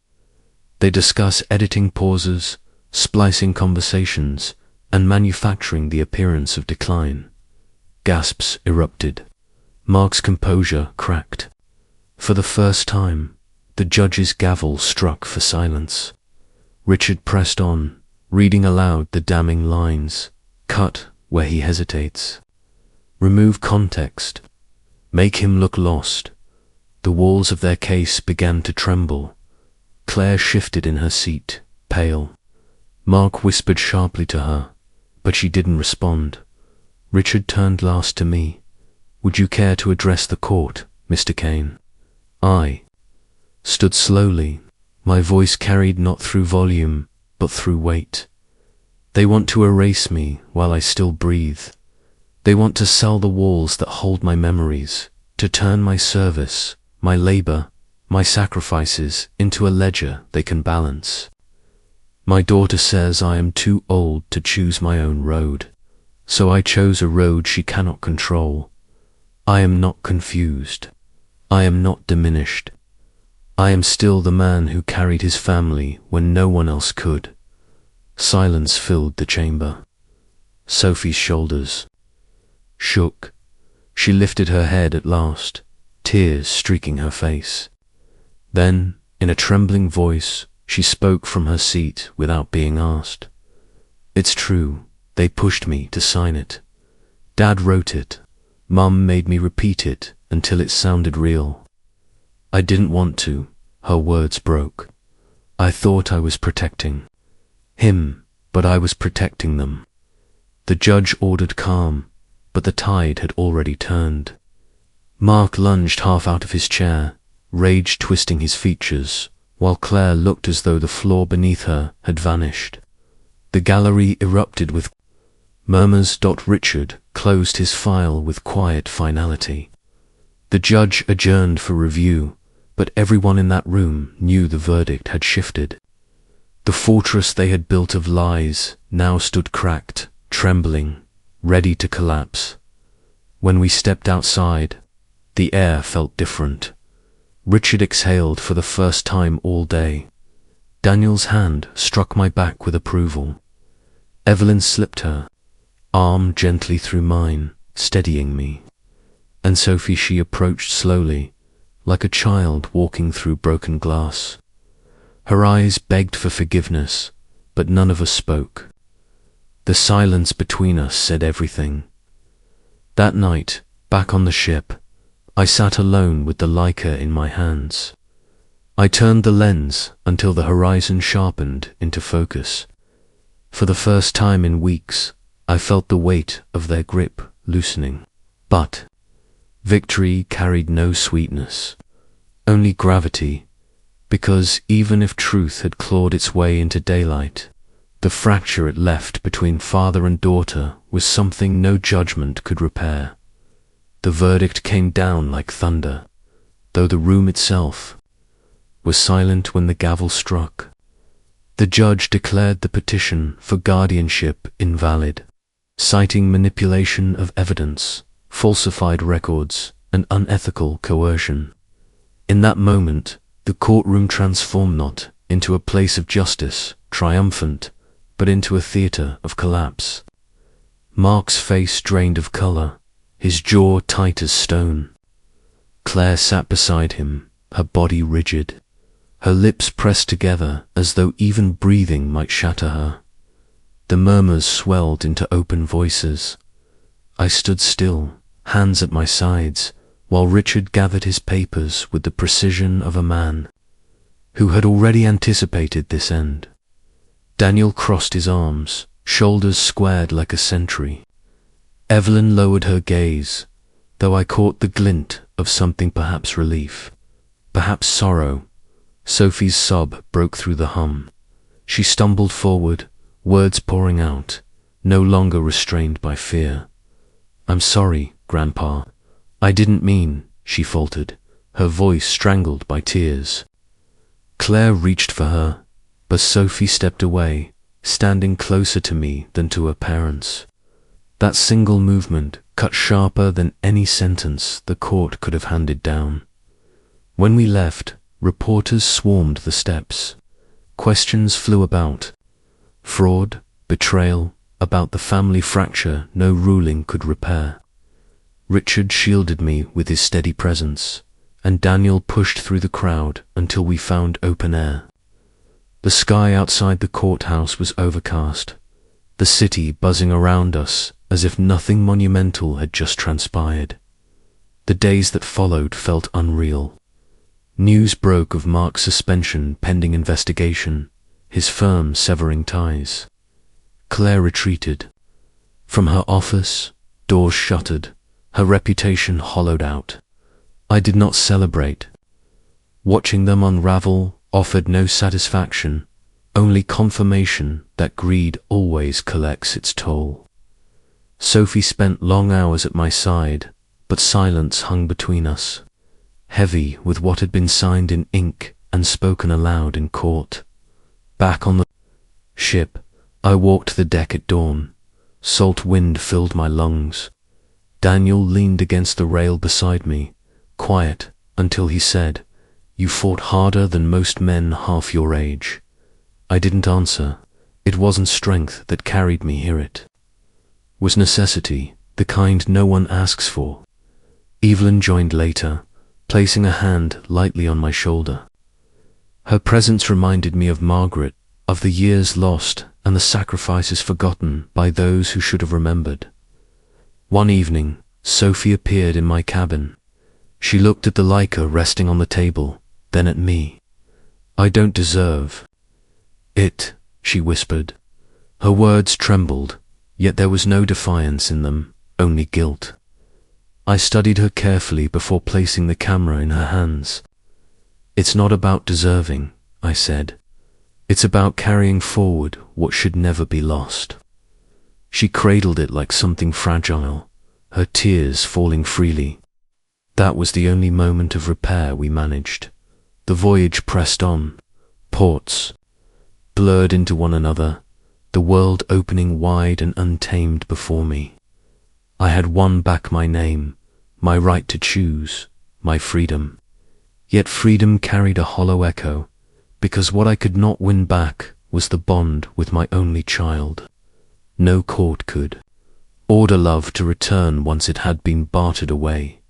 They discuss editing pauses, splicing conversations, and manufacturing the appearance of decline." Gasps erupted. Mark's composure cracked. For the first time, the judge's gavel struck for silence. Richard pressed on, reading aloud the damning lines. "Cut where he hesitates. Remove context. Make him look lost." The walls of their case began to tremble. Claire shifted in her seat, pale. Mark whispered sharply to her, but she didn't respond. Richard turned last to me. "Would you care to address the court, Mr. Kane?" I stood slowly, my voice carried not through volume, but through weight. "They want to erase me while I still breathe. They want to sell the walls that hold my memories, to turn my service, my labor, my sacrifices into a ledger they can balance. My daughter says I am too old to choose my own road, so I chose a road she cannot control. I am not confused. I am not diminished. I am still the man who carried his family when no one else could." Silence filled the chamber. Sophie's shoulders shook. She lifted her head at last, tears streaking her face. Then, in a trembling voice, she spoke from her seat without being asked. "It's true, they pushed me to sign it. Dad wrote it. Mum made me repeat it until it sounded real. I didn't want to," her words broke. "I thought I was protecting him, but I was protecting them." The judge ordered calm, but the tide had already turned. Mark lunged half out of his chair, rage twisting his features, while Claire looked as though the floor beneath her had vanished. The gallery erupted with murmurs. Richard closed his file with quiet finality. The judge adjourned for review, but everyone in that room knew the verdict had shifted. The fortress they had built of lies now stood cracked, trembling, ready to collapse. When we stepped outside, the air felt different. Richard exhaled for the first time all day. Daniel's hand struck my back with approval. Evelyn slipped her arm gently through mine. steadying me. And Sophie, she approached slowly, like a child walking through broken glass. Her eyes begged for forgiveness, but none of us spoke. The silence between us said everything. That night, back on the ship, I sat alone with the Leica in my hands. I turned the lens until the horizon sharpened into focus. For the first time in weeks, I felt the weight of their grip loosening. But victory carried no sweetness, only gravity, because even if truth had clawed its way into daylight, the fracture it left between father and daughter was something no judgment could repair. The verdict came down like thunder, though the room itself was silent when the gavel struck. The judge declared the petition for guardianship invalid, citing manipulation of evidence, falsified records, and unethical coercion. In that moment, the courtroom transformed not into a place of justice, triumphant, but into a theater of collapse. Mark's face drained of color, his jaw tight as stone. Claire sat beside him, her body rigid, her lips pressed together as though even breathing might shatter her. The murmurs swelled into open voices. I stood still, hands at my sides, while Richard gathered his papers with the precision of a man who had already anticipated this end. Daniel crossed his arms, shoulders squared like a sentry. Evelyn lowered her gaze, though I caught the glint of something, perhaps relief, perhaps sorrow. Sophie's sob broke through the hum. She stumbled forward, words pouring out, no longer restrained by fear. "I'm sorry, Grandpa. I didn't mean," she faltered, her voice strangled by tears. Claire reached for her, but Sophie stepped away, standing closer to me than to her parents. That single movement cut sharper than any sentence the court could have handed down. When we left, reporters swarmed the steps. Questions flew about. Fraud, betrayal, about the family fracture no ruling could repair. Richard shielded me with his steady presence, and Daniel pushed through the crowd until we found open air. The sky outside the courthouse was overcast, the city buzzing around us as if nothing monumental had just transpired. The days that followed felt unreal. News broke of Mark's suspension pending investigation, his firm severing ties. Claire retreated. From her office, doors shuttered, her reputation hollowed out. I did not celebrate. Watching them unravel offered no satisfaction, only confirmation that greed always collects its toll. Sophie spent long hours at my side, but silence hung between us, heavy with what had been signed in ink and spoken aloud in court. Back on the ship, I walked the deck at dawn. Salt wind filled my lungs. Daniel leaned against the rail beside me, quiet until he said, "You fought harder than most men half your age." I didn't answer. It wasn't strength that carried me here. It was necessity, the kind no one asks for. Evelyn joined later, placing a hand lightly on my shoulder. Her presence reminded me of Margaret, of the years lost and the sacrifices forgotten by those who should have remembered. One evening, Sophie appeared in my cabin. She looked at the Leica resting on the table, then at me. "I don't deserve it," she whispered. Her words trembled, yet there was no defiance in them, only guilt. I studied her carefully before placing the camera in her hands. "It's not about deserving," I said. "It's about carrying forward what should never be lost." She cradled it like something fragile, her tears falling freely. That was the only moment of repair we managed. The voyage pressed on, ports blurred into one another, the world opening wide and untamed before me. I had won back my name, my right to choose, my freedom. Yet freedom carried a hollow echo, because what I could not win back was the bond with my only child. No court could. order love to return once it had been bartered away.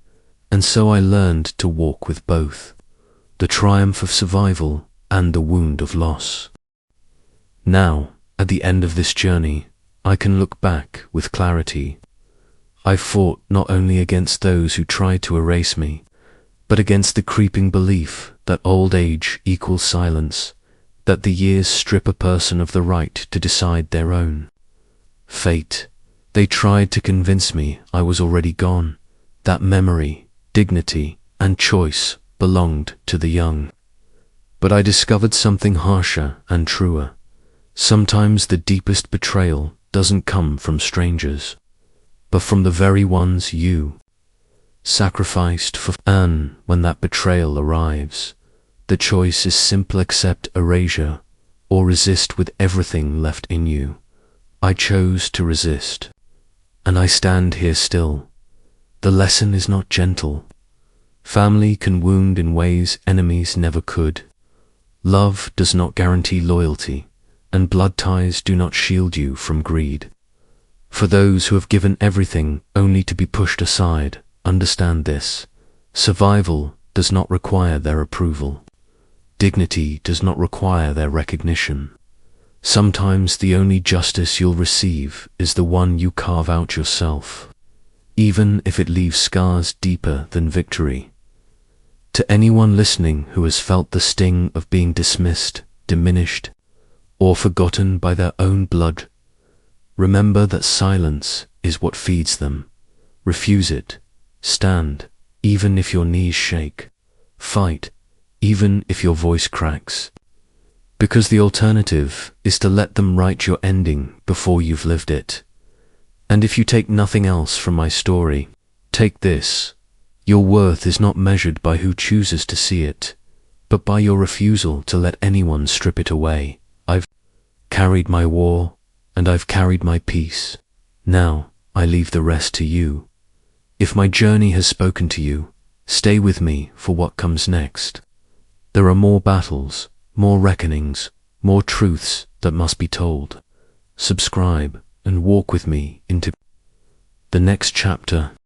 And so I learned to walk with both, the triumph of survival and the wound of loss. Now, at the end of this journey, I can look back with clarity. I fought not only against those who tried to erase me, but against the creeping belief that old age equals silence, that the years strip a person of the right to decide their own fate. They tried to convince me I was already gone, that memory, dignity, and choice belonged to the young. But I discovered something harsher and truer. Sometimes the deepest betrayal doesn't come from strangers, but from the very ones you sacrificed for. And when that betrayal arrives, the choice is simple: accept erasure or resist with everything left in you. I chose to resist, and I stand here still. The lesson is not gentle. Family can wound in ways enemies never could. Love does not guarantee loyalty, and blood ties do not shield you from greed. For those who have given everything only to be pushed aside, understand this: survival does not require their approval. Dignity does not require their recognition. Sometimes the only justice you'll receive is the one you carve out yourself, even if it leaves scars deeper than victory. To anyone listening who has felt the sting of being dismissed, diminished, or forgotten by their own blood, remember that silence is what feeds them. Refuse it. Stand, even if your knees shake. Fight, even if your voice cracks. Because the alternative is to let them write your ending before you've lived it. And if you take nothing else from my story, take this: your worth is not measured by who chooses to see it, but by your refusal to let anyone strip it away. I've carried my war, and I've carried my peace. Now I leave the rest to you. If my journey has spoken to you, stay with me for what comes next. There are more battles, more reckonings, more truths that must be told. Subscribe and walk with me into the next chapter.